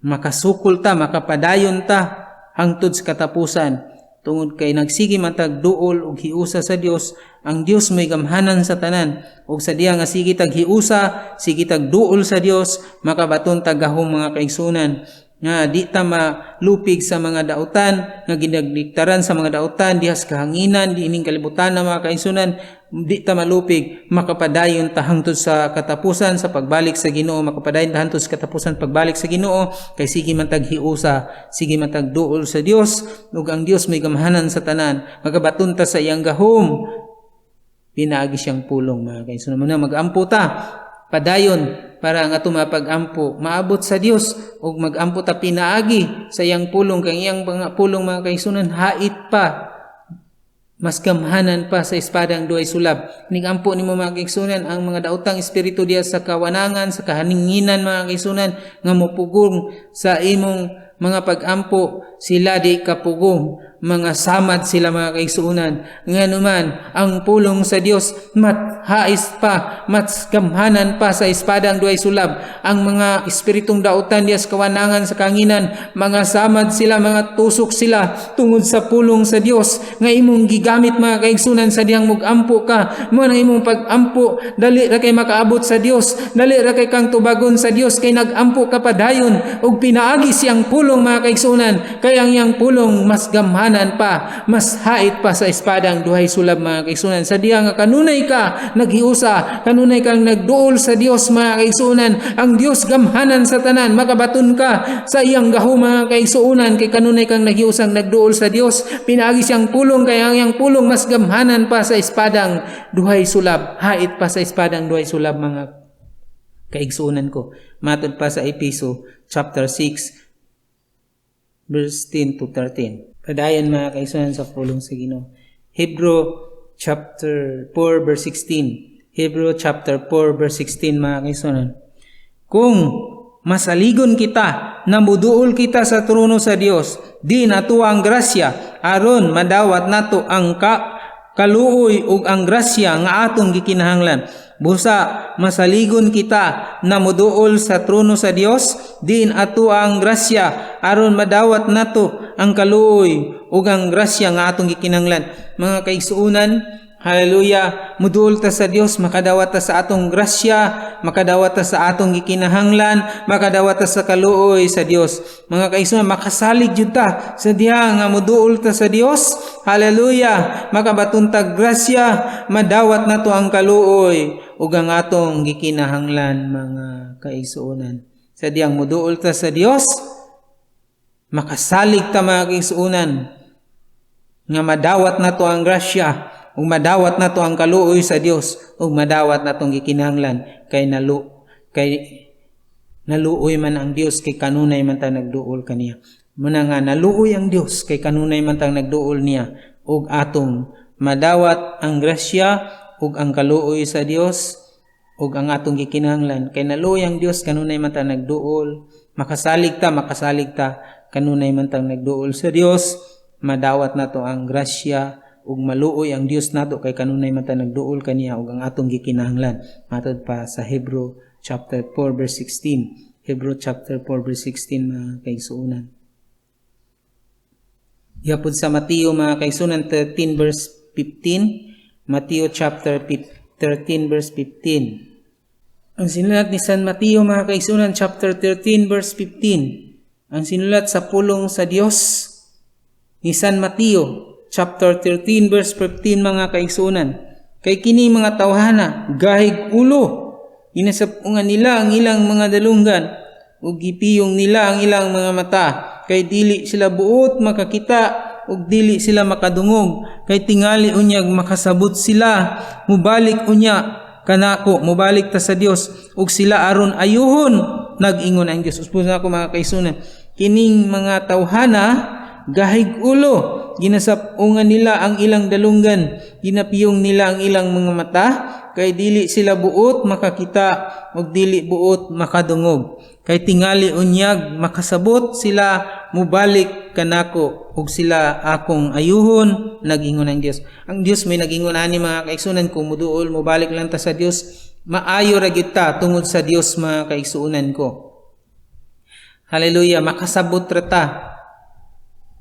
Makasukol ta, makapadayon ta hangtod sa katapusan. Tungod kay nagsige matagduol ug hiusa sa Dios, ang Dios may gamhanan sa tanan. Ug sa diha nga sige tag hiusa, sige tagduol sa Dios, makabaton tag gahom, mga kaigsuonan. Nga di ta malupig sa mga dautan, nga ginagdiktaran sa mga dautan dihas kahanginan, di ining kalibutan, na mga kaigsuonan, di ta malupig, makapadayon ta hangtod sa katapusan sa pagbalik sa Ginoo, makapadayon ta hangtod sa katapusan pagbalik sa Ginoo, kay sige man tag hiusa, sige man tag duol sa Dios, ug ang Dios may gamhanan sa tanan, magabaton ta sa iyang gahom, pinaagi siyang pulong, mga kaigsuonan. Muna magampo ta, padayon para ang ato mapag-ampo maabot sa Dios ug mag-ampo ta pinaagi sa iyang pulong, kay iyang pulong, mga kaigsuonan, hait pa, mas gamhanan pa sa espadang duay sulab. Nigampo nimo, mga kaigsuonan, ang mga daotang espiritu diya sa kawanangan, sa kahaninginan, mga kaigsuonan, nga mopugong sa imong mga pag-ampo, sila di kapugong, mga samad sila, mga kaigsuonan. Nganuman ang pulong sa Dios mathais pa, mas gamhanan pa sa espadang duay sulab. Ang mga espiritong dautan diya sa kawanangan, sa kanginan, mga samad sila, mga tusok sila tungod sa pulong sa Dios nga imong gigamit, mga kaigsuonan, sa diyang mugampo ka. Mo nang imong pag-ampo, dali ra kay makaabot sa Dios, dali ra kay kang tubagon sa Dios, kay nagampo ka padayon ug pinaagi siyang pulong, mga kaigsuonan. Kay ang iyang pulong mas gamhanan pa, mas hait pa sa espadang duhay sulab, mga kaigsuonan. Sa diha nga kanunay ka naghiusa, kanunay kang nagduol sa Dios, mga kaigsuonan, ang Dios gamhanan sa tanan, makabaton ka sa iyang gahom, mga kaigsuonan, kay kanunay kang naghiusang nagduol sa Dios, pinaagi siyang pulong, kay ang iyang pulong mas gamhanan pa sa espadang duhay sulab, hait pa sa espadang duhay sulab, mga kaigsuonan ko. Matod pa sa Episo chapter 6 verse 10 to 13. Padayon, mga kaigsuonan, sa pulong sa Ginoo. Hebrew chapter 4 verse 16. Hebrew chapter 4 verse 16, mga kaigsuonan. Kung masaligon kita, namuduol kita sa trono sa Dios, di nato ang grasya, aron madawat nato ang kaluoy ug ang grasya nga atong gikinahanglan. Busa masaligon kita na moduol sa trono sa Dios, din ato ang grasya aron madawat nato ang kaluoy ug ang grasya nga atong gikinahanglan. Mga kaigsuonan, hallelujah, moduol ta sa Dios, makadawat ta sa atong grasya, makadawat ta sa atong gikinahanglan, makadawat ta sa kaluoy sa Dios. Mga kaigsuonan, makasalig jud ta sa diha nga moduol ta sa Dios. Hallelujah, makabaton ta grasya, madawat nato ang kaluoy ug ang atong gikinahanglan, mga kaigsuonan. Sa diyang moduol ta sa Dios, Makasalig ta mga kaigsuonan nga madawat nato ang grasya ug madawat nato ang kaluoy sa Dios ug madawat natong gikinahanglan kay naluoy man ang Dios kay kanunay man ta nagduol kaniya. Muna nga naluoy ang Dios kay kanunay man tang nagduol niya ug atong madawat ang grasya ug ang kaluoy sa Dios ug ang atong gikinahanglan kay naluoy ang Dios kanunay man ta nagduol. Makasalig ta kanunay man tang nagduol sa Dios, madawat nato ang grasya ug maluoy ang Dios nato kay kanunay man ta nagduol kaniya ug ang atong gikinahanglan. Matod pa sa Hebrew chapter 4 verse 16. Hebrew chapter 4 verse 16 mga kaigsuonan. Yapod sa Mateo mga kaigsuonan 13 verse 15. Mateo chapter 13 verse 15. Ang sinulat ni San Mateo mga kaigsuonan chapter 13 verse 15. Ang sinulat sa pulong sa Dios ni San Mateo chapter 13 verse 15 mga kaigsuonan. Kay kini mga tawhana gahig ulo, inasapungan nila ang ilang mga dalunggan ug gipiyong nila ang ilang mga mata, kay dili sila buot makakita ug dili sila makadungog, kay tingali unyag makasabot sila, mubalik unya kanako, mubalik ta sa Dios ug sila aron ayuhon nag-ingon ang Dios. Uspuson ako mga kaigsuonan, kining mga tawhana gahig ulo, ginasapungan nila ang ilang dalunggan, ginapiyong nila ang ilang mga mata, kay dili sila buot makakita ug dili buot makadungog, kay tingali unyag makasabot sila, mubalik kanako ug sila akong ayuhon nag-ingon ang Dios. Ang Dios may nag-ingon ani mga kaigsuonan, kung muduol mubalik lang ta sa Dios, maayo ra gyud ta tungod sa Dios mga kaigsuonan ko. Hallelujah, makasabot ra ta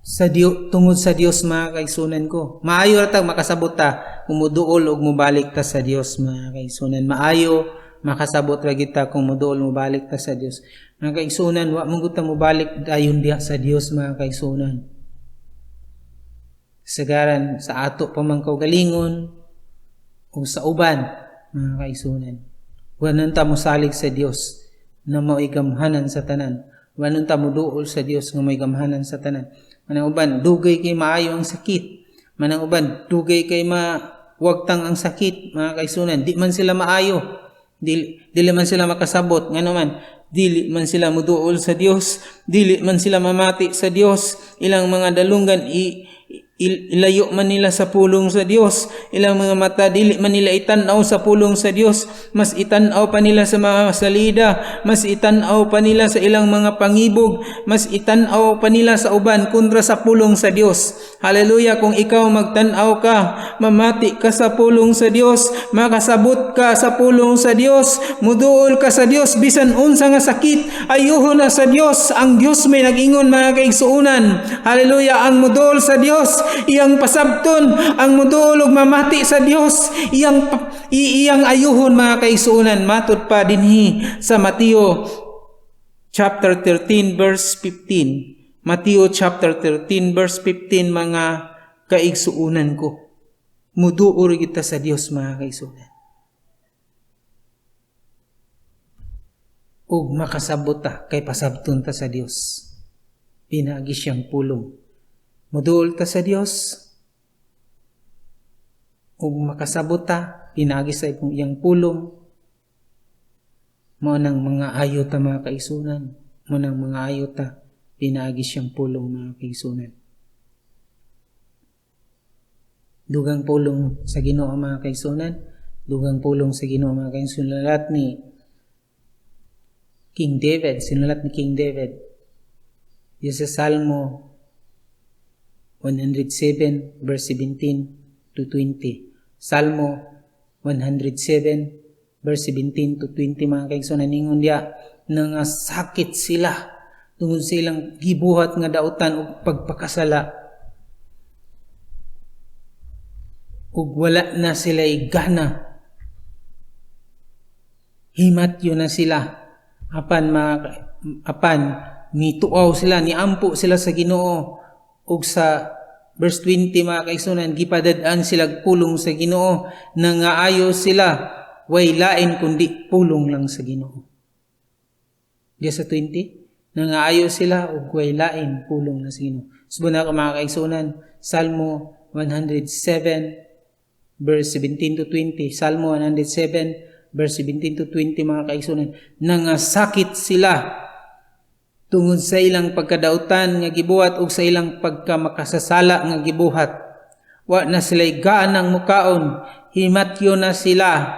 sa Dios tungod sa Dios mga kaigsuonan ko. Maayo ra ta makasabot ta kung muduol ug mubalik ta sa Dios mga kaigsuonan. Maayo makasabot ra gyud ta kung muduol mubalik ta sa Dios. Mga kaigsuonan, wa man gud ta mubalik dayon diha sa Dios mga kaigsuonan. Sagaran sa ato pa man kaugalingon o sa uban mga kaigsuonan. Wanon ta mosalig sa Dios na mao'y gamhanan sa tanan. Wanon ta moduol sa Dios nga may gamhanan sa tanan. Manang uban dugay kay maayo ang sakit. Manang uban dugay kay wagtang ang sakit mga kaigsuonan. Di man sila maayo. Dili man sila makasabot. Ngano man, dili man sila moduol sa Dios. Dili man sila mamati sa Dios. Ilang mga dalunggan ilayo man nila sa pulong sa Dios. Ilang mga mata dili man nila itanaw sa pulong sa Dios, mas itanaw pa nila sa mga salida, mas itanaw pa nila sa ilang mga pangibog, mas itanaw pa nila sa uban kontra sa pulong sa Dios. Hallelujah, kung ikaw magtanaw ka, mamati ka sa pulong sa Dios, makasabot ka sa pulong sa Dios, muduol ka sa Dios, bisan unsa nga sakit, ayuhon na sa Dios. Ang Dios may nag-ingon mga kaigsuonan. Hallelujah, ang muduol sa Dios iyang pasabton, ang muduol ug mamati sa Dios iyang ayuhon mga kaigsuonan. Matod pa dinhi sa Mateo chapter 13 verse 15. Mateo chapter 13 verse 15 mga kaigsuonan ko. Muduol kita sa Dios mga kaigsuonan. Ug makasabot ta kay pasabton ta sa Dios. Pinaagi siyang pulong. Muduol ta sa Dios ug makasabot ta pinaagi sa iyang pulong. Mao nang mga ayo ta mga kaigsuonan, mao nang mga ayo ta pinaagi siyang pulong mga kaigsuonan. Dugang pulong sa Ginoo mga kaigsuonan, dugang pulong sa Ginoo mga kaigsuonan. Sinulat ni King David yung sa Salmo 107 verse 17 to 20. Salmo 107 verse 17 to 20 mga kaigsuonan, ningon diya nga sakit sila tungod sa ilang gibuhat nga dautan ug pagpakasala, ug wala na sila gana, himatyo na sila apan nituaw sila, niampo sila sa Ginoo. Ug sa verse 20 mga kaigsuonan, gipadad-an sila pulong sa Ginoo, nangaayo sila, way lain kundi pulong lang sa Ginoo. Diya sa 20, Nangaayo sila ug way lain pulong na sa Ginoo. Subon ako mga kaigsunan, Salmo 107 verse 17 to 20. Salmo 107 verse 17 to 20 mga kaigsunan. Nangasakit sila tungod sa ilang pagkadautan nga gibuhat ug sa ilang pagkamakasasala nga gibuhat. Wa na sila'y gaan ng mukaon, himatyo na sila.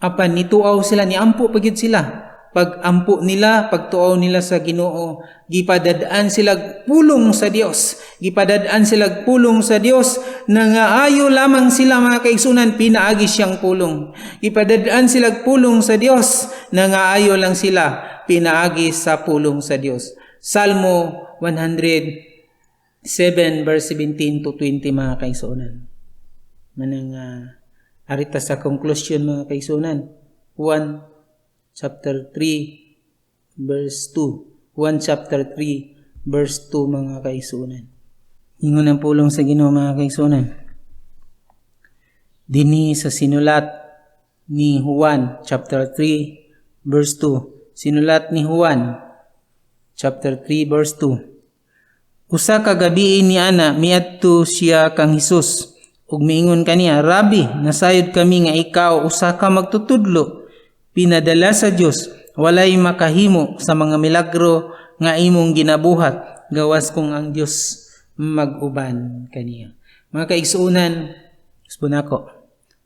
Apan nituaw sila, niampo pagyud sila. Pag-ampo nila, pagtuaw nila sa Ginoo, gipadadaan sila pulong sa Dios. Gipadadaan sila pulong sa Dios, nangaayo lamang sila mga kaigsunan, pinaagi siyang pulong. Gipadadaan sila pulong sa Dios, nangaayo lang sila, pinaagi sa pulong sa Dios. Salmo 107 verse 17 to 20 mga kaigsunan. Manang arita sa conclusion mga kaigsunan. 1 chapter 3 verse 2. 1 chapter 3 verse 2 mga kaigsunan. Ingon ang pulong sa Ginoo mga kaigsunan. Dinhi sa sinulat ni Juan chapter 3 verse 2. Sinulat ni Juan chapter 3 verse 2. Usa ka gabi ni ana miadto siya kang Hesus ug miingon kaniya, Rabi, nasayod kami nga ikaw usa ka magtutudlo, pinadala sa Dios, walay makahimo sa mga milagro nga imong ginabuhat, gawas kung ang Dios mag-uban kaniya. Mga kaigsuunan, subon ako.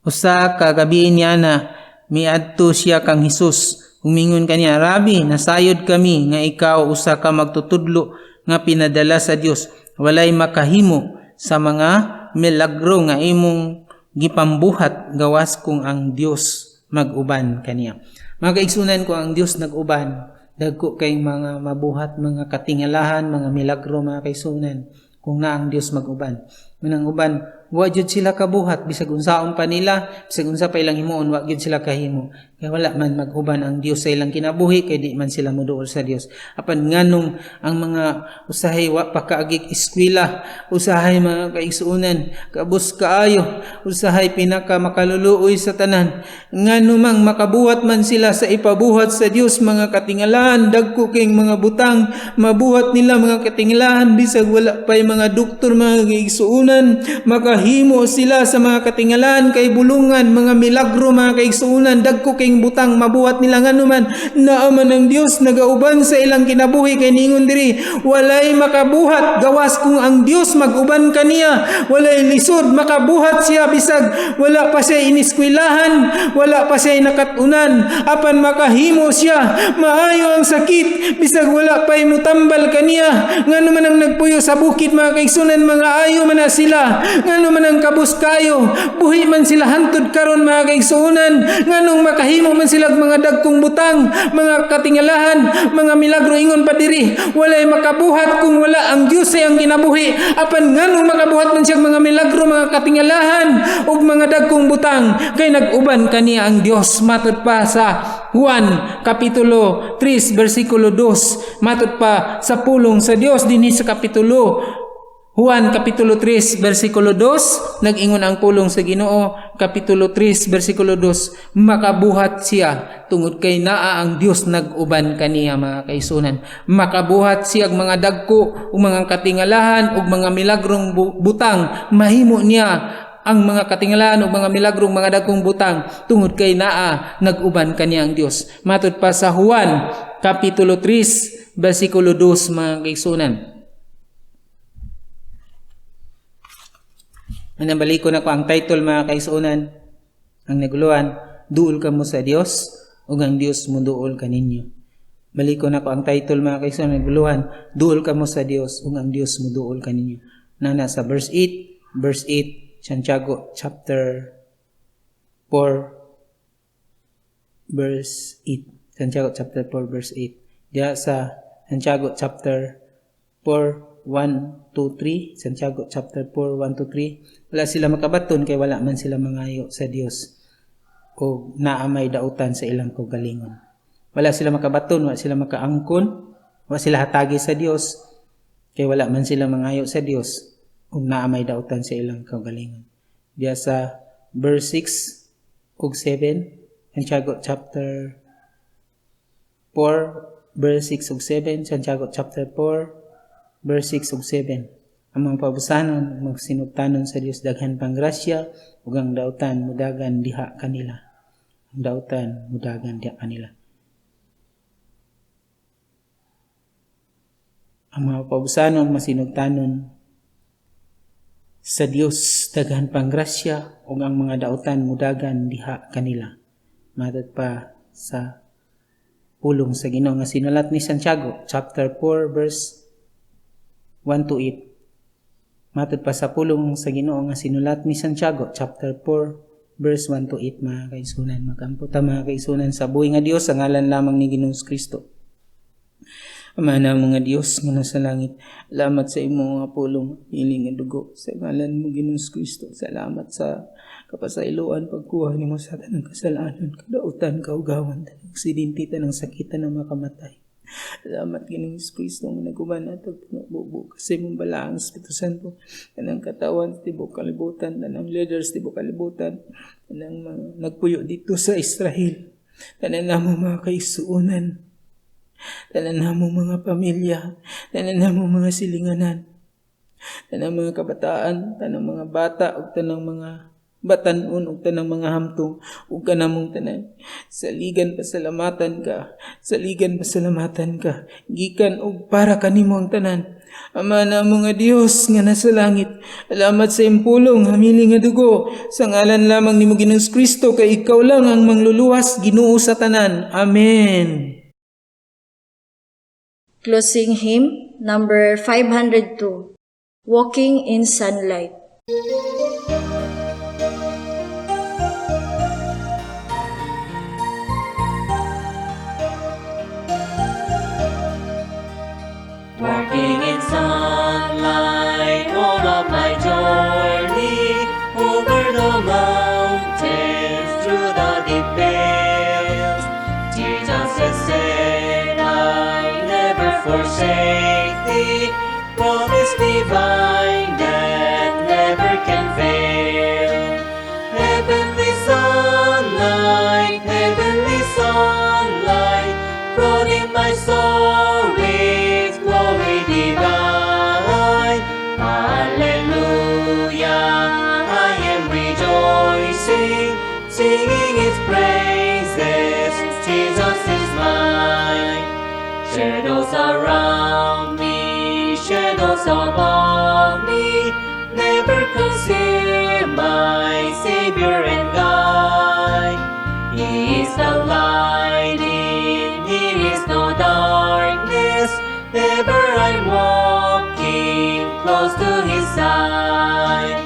Usa ka gabi niya na miadto siya kang Hesus, umingon kaniya, Rabi, nasayod kami nga ikaw usa ka magtutudlo nga pinadala sa Dios, walay makahimo sa mga milagro nga imong gipambuhat, gawas kung ang Dios mag-uban kaniya. Mga kaigsunan, ko ang Dios nag-uban, dagko kay mga mabuhat, mga katingalahan, mga milagro mga kaigsunan, kung na ang Dios mag-uban. Manang uban, wa jud sila kabuhat, bisag unsaon pa nila, bisag unsa pa ilang himuon, wa jud sila kahimo. Kaya wala man mag-uban ang Dios sa ilang kinabuhi, kay di man sila moduol sa Dios. Apan nganong ang mga usahay wa pa kaagik eskwela, usahay mga kaigsuunan, kabus kaayo, usahay pinaka makaluluoy sa tanan, nganumang makabuhat man sila sa ipabuhat sa Dios, mga katingalahan, dagko kay mga butang, mabuhat nila mga katingalahan, bisag wala pa mga doktor mga kaigsuunan, makahimo sila sa mga katingalan kay bulungan, mga milagro mga kaigsuunan, dagko kay butang mabuhat nila nganuman, naaman ng Dios nagauban sa ilang kinabuhi, kay ningon diri, walay makabuhat gawas kung ang Dios mag-uban kaniya, walay lisod makabuhat siya bisag wala pa siya iniskwilahan, wala pa siya nakatunan, apan makahimo siya, maayo ang sakit bisag wala pa mutambal kaniya, nganuman ang nagpuyo sa bukid mga kaigsuunan, mga ayo man na sila, ngano man ang kabus kayo, buhi man sila hantud karon mga kaigsuunan, nganong makahimo man sila mga dagkong butang, mga katingalahan, mga milagro, ingon pa diri, walay makabuhat kung wala ang Dios ay ang kinabuhi, apan nganong makabuhat man siya mga milagro, mga katingalahan ug mga dagkong butang, kay nag-uban kaniya ang Dios. Matud pa sa Juan kapitulo 3 bersikulo 2, matud pa sa pulong sa Dios dinhi sa kapitulo Juan kapitulo 3 bersikulo 2, nag-ingon ang pulong sa Ginoo kapitulo 3 bersikulo 2, makabuhat siya tungod kay naa ang Dios nag-uban kaniya mga kaigsuunan. Makabuhat siya mga dagko ug mga katingalahan ug mga milagrong butang, mahimo niya ang mga katingalahan ug mga milagrong mga dagkong butang tungod kay naa nag-uban kaniya ang Dios. Matud pa sa Juan kapitulo 3 bersikulo 2 mga kaigsuunan. Manambalik ko na ko ang title mga kaigsuunan, ang naguluhan, duol ka mo sa Dios ug ang Dios mo duol kaninyo. Balik ko na ko ang title mga kaigsuunan, naguluhan, duol ka mo sa Dios ug ang Dios mo duol kaninyo. Na sa verse 8, Santiago chapter 4 verse 8. Santiago chapter 4 verse 8. Diya sa Santiago chapter 4 1, 2, 3, Santiago chapter 4, 1 to 3. Wala sila makabaton kay wala man sila mangayo sa Dios o naamay dautan sa ilang kaugalingon. Wala sila makabaton, wala sila makaangkon, wala sila hatagi sa Dios kay wala man sila mangayo sa Dios o naamay dautan sa ilang kaugalingon. Diya sa verse 6 ug 7, Santiago chapter 4, verse 6 ug 7. Santiago chapter 4, verse 6 ug 7. Ang mga pabusanon, magsinugtanon sa Dios daghan pang grasya, ug ang dautan mudagan diha kanila. Ang dautan mudagan diha kanila. Ang mga pabusanon, masinugtanon sa Dios daghan pang grasya, ug ang mga dautan mudagan diha kanila. Matod pa sa pulong sa Ginoo nga sinulat ni Santiago chapter 4 verse 1 to 8. Matod pa sa pulong sa Ginoo nga sinulat ni Santiago chapter 4 verse 1 to 8, mga kaisunan. Magamputa mga kaisunan sa buhi nga Dios, sa ngalan lamang ni Ginoong Kristo. Ama na mga Dios nga nasa langit, salamat sa imong mga pulong hiling nga dugo, sa ngalan mo Ginoong Kristo. Salamat sa kapasayloan pagkuha nimo sa tanang kasalanan, kadautan, kaugawan, tanang aksidente, tanang sakitan na makamatay. Salamat Ginoong Kristo nga naguban nato bubo kasi mong balaang Espiritu Santo, tanang katawan tibok kalibutan, tanang leaders tibok kalibutan, tanang mga nagpuyo dito sa Israel, tanang namo mga kaisuunan, tanan namo mga pamilya, tanan namo mga silinganan, tanang mga kabataan, tanang mga bata, ug tanang mga batan-on, ug tanang mga hamtong, ug kanamong tanan. Saligan pasalamatan ka, saligan pasalamatan ka, gikan ug para kanimo ang tanan. Ama na mga Dios nga nasa langit, salamat sa impulong hamili nga dugo, sa ngalan lamang nimo Ginoong Kristo, kay ikaw lang ang mangluluwas, Ginoo sa tanan. Amen. Closing hymn number 502, Walking in Sunlight. Walking in sunlight all of my journey, over the mountains, through the deep vales. Jesus has said, I'll never forsake thee, promise divine that never can fail. Heavenly sunlight, flooding my soul with glory divine. Hallelujah, I am rejoicing, singing His praises. Jesus is mine. Shadows around me, shadows above me, never conceal my Savior and guide. He is the light, in Him is no darkness, ever I'm walking close to His side.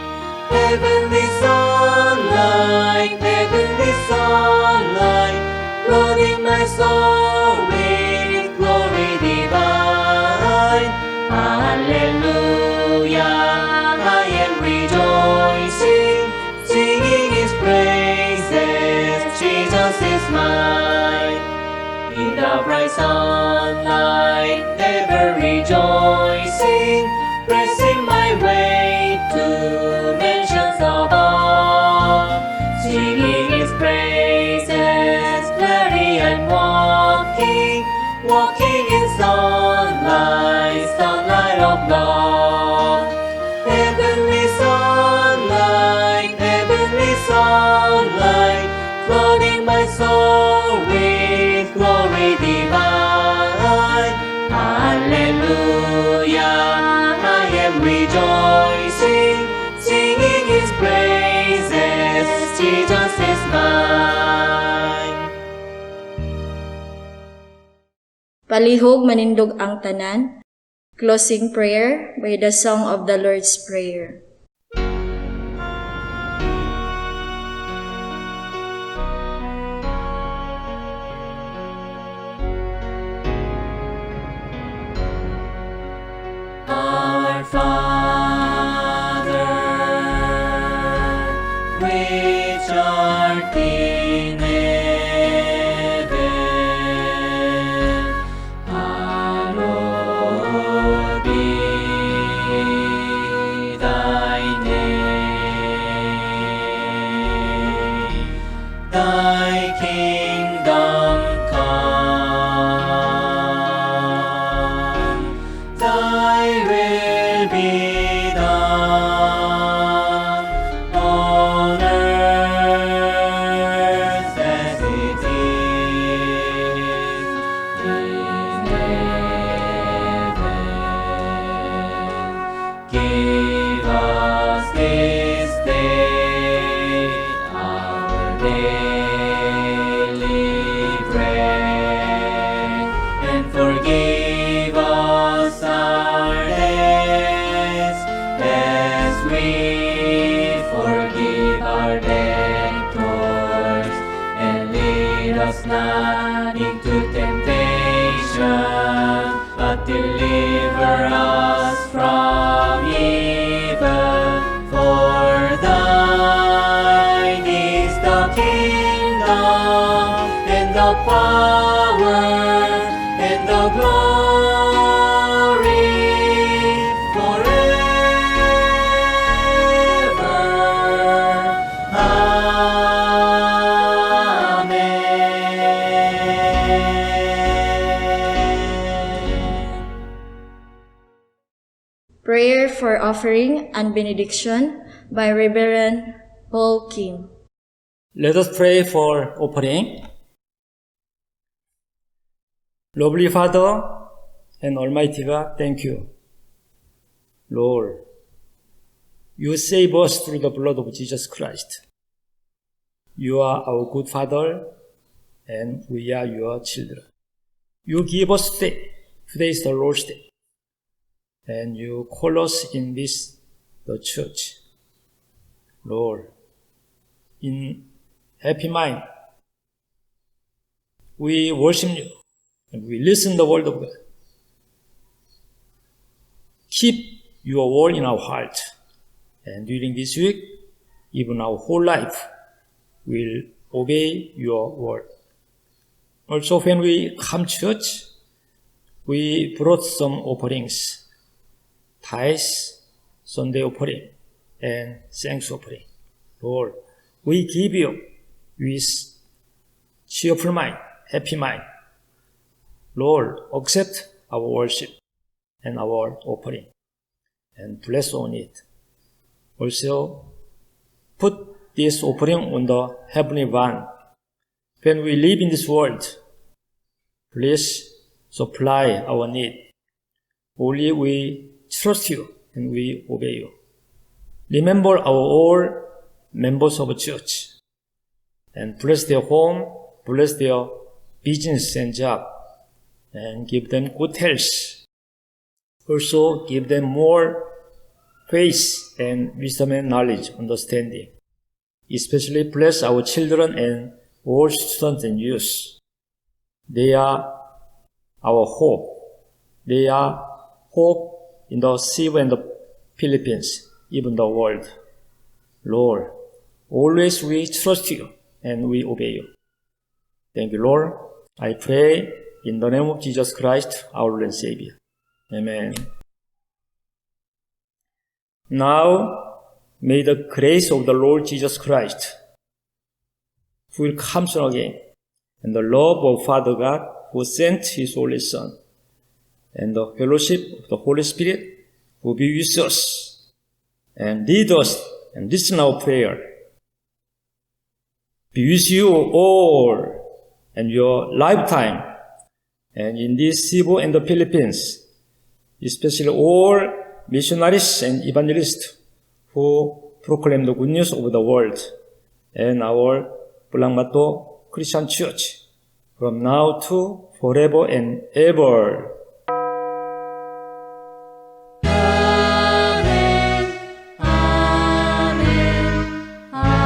Heavenly sunlight, flooding my soul with glory divine. Hallelujah, I am rejoicing, singing His praises. Jesus is mine. In the bright sunlight, ever rejoicing, pressing my way to mansions above, singing His praises, gladly I'm walking in sunlight, sunlight of love. Heavenly sunlight, flooding my soul with glory divine. Hallelujah, I am rejoicing, singing His praises. Jesus is mine. Palihog manindog ang tanan. Closing prayer by the song of the Lord's Prayer. Our Father, which art in heaven, hallowed be thy name. Thy kingdom come, daily bread, and forgive us our debts as we forgive our debtors, and lead us not into temptation, but deliver us from evil. For thine is the kingdom, and the power, and the glory, forever. Amen. Prayer for Offering and Benediction by Reverend Paul Kim. Let us pray for offering. Lovely Father and Almighty God, thank you. Lord, you save us through the blood of Jesus Christ. You are our good Father, and we are your children. You give us today. Today is the Lord's Day. And you call us in this, the church. Lord, in happy mind, we worship you, and we listen to the word of God. Keep your word in our heart, and during this week, even our whole life, will obey your word. Also, when we come to church, we brought some offerings, tithes, Sunday offering, and thanks offering. Lord, we give you with cheerful mind, happy mind. Lord, accept our worship and our offering, and bless on it. Also, put this offering on the heavenly one. When we live in this world, please supply our need. Only we trust you and we obey you. Remember our all members of the church, and bless their home, bless their business and job, and give them good health. Also give them more faith and wisdom and knowledge, understanding. Especially bless our children and all students and youth. They are our hope. They are hope in the Cebu and the Philippines, even the world. Lord, always we trust you and we obey you. Thank you, Lord. I pray in the name of Jesus Christ, our Lord and Savior. Amen. Now, may the grace of the Lord Jesus Christ, who will come soon again, and the love of Father God, who sent His only Son, and the fellowship of the Holy Spirit, who be with us, and lead us, and listen our prayer, be with you all, and your lifetime, and in this Cebu and the Philippines, especially all missionaries and evangelists who proclaim the good news of the world, and our Bulangbato Christian Church, from now to forever and ever. Amen. Amen. Amen.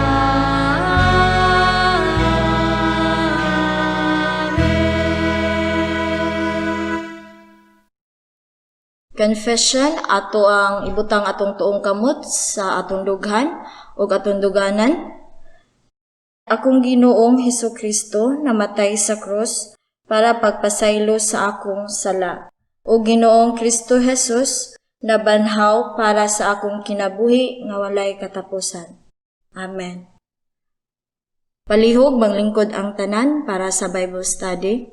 Confession ato ang ibutang atong tuong kamot sa atong dughan ug atong duganan. Akong Ginoong Hesukristo namatay sa krus para pagpasaylo sa akong sala. O Ginoong Kristo Jesus nabanhaw para sa akong kinabuhi nga walay katapusan. Amen. Palihog manglingkod ang tanan para sa Bible study.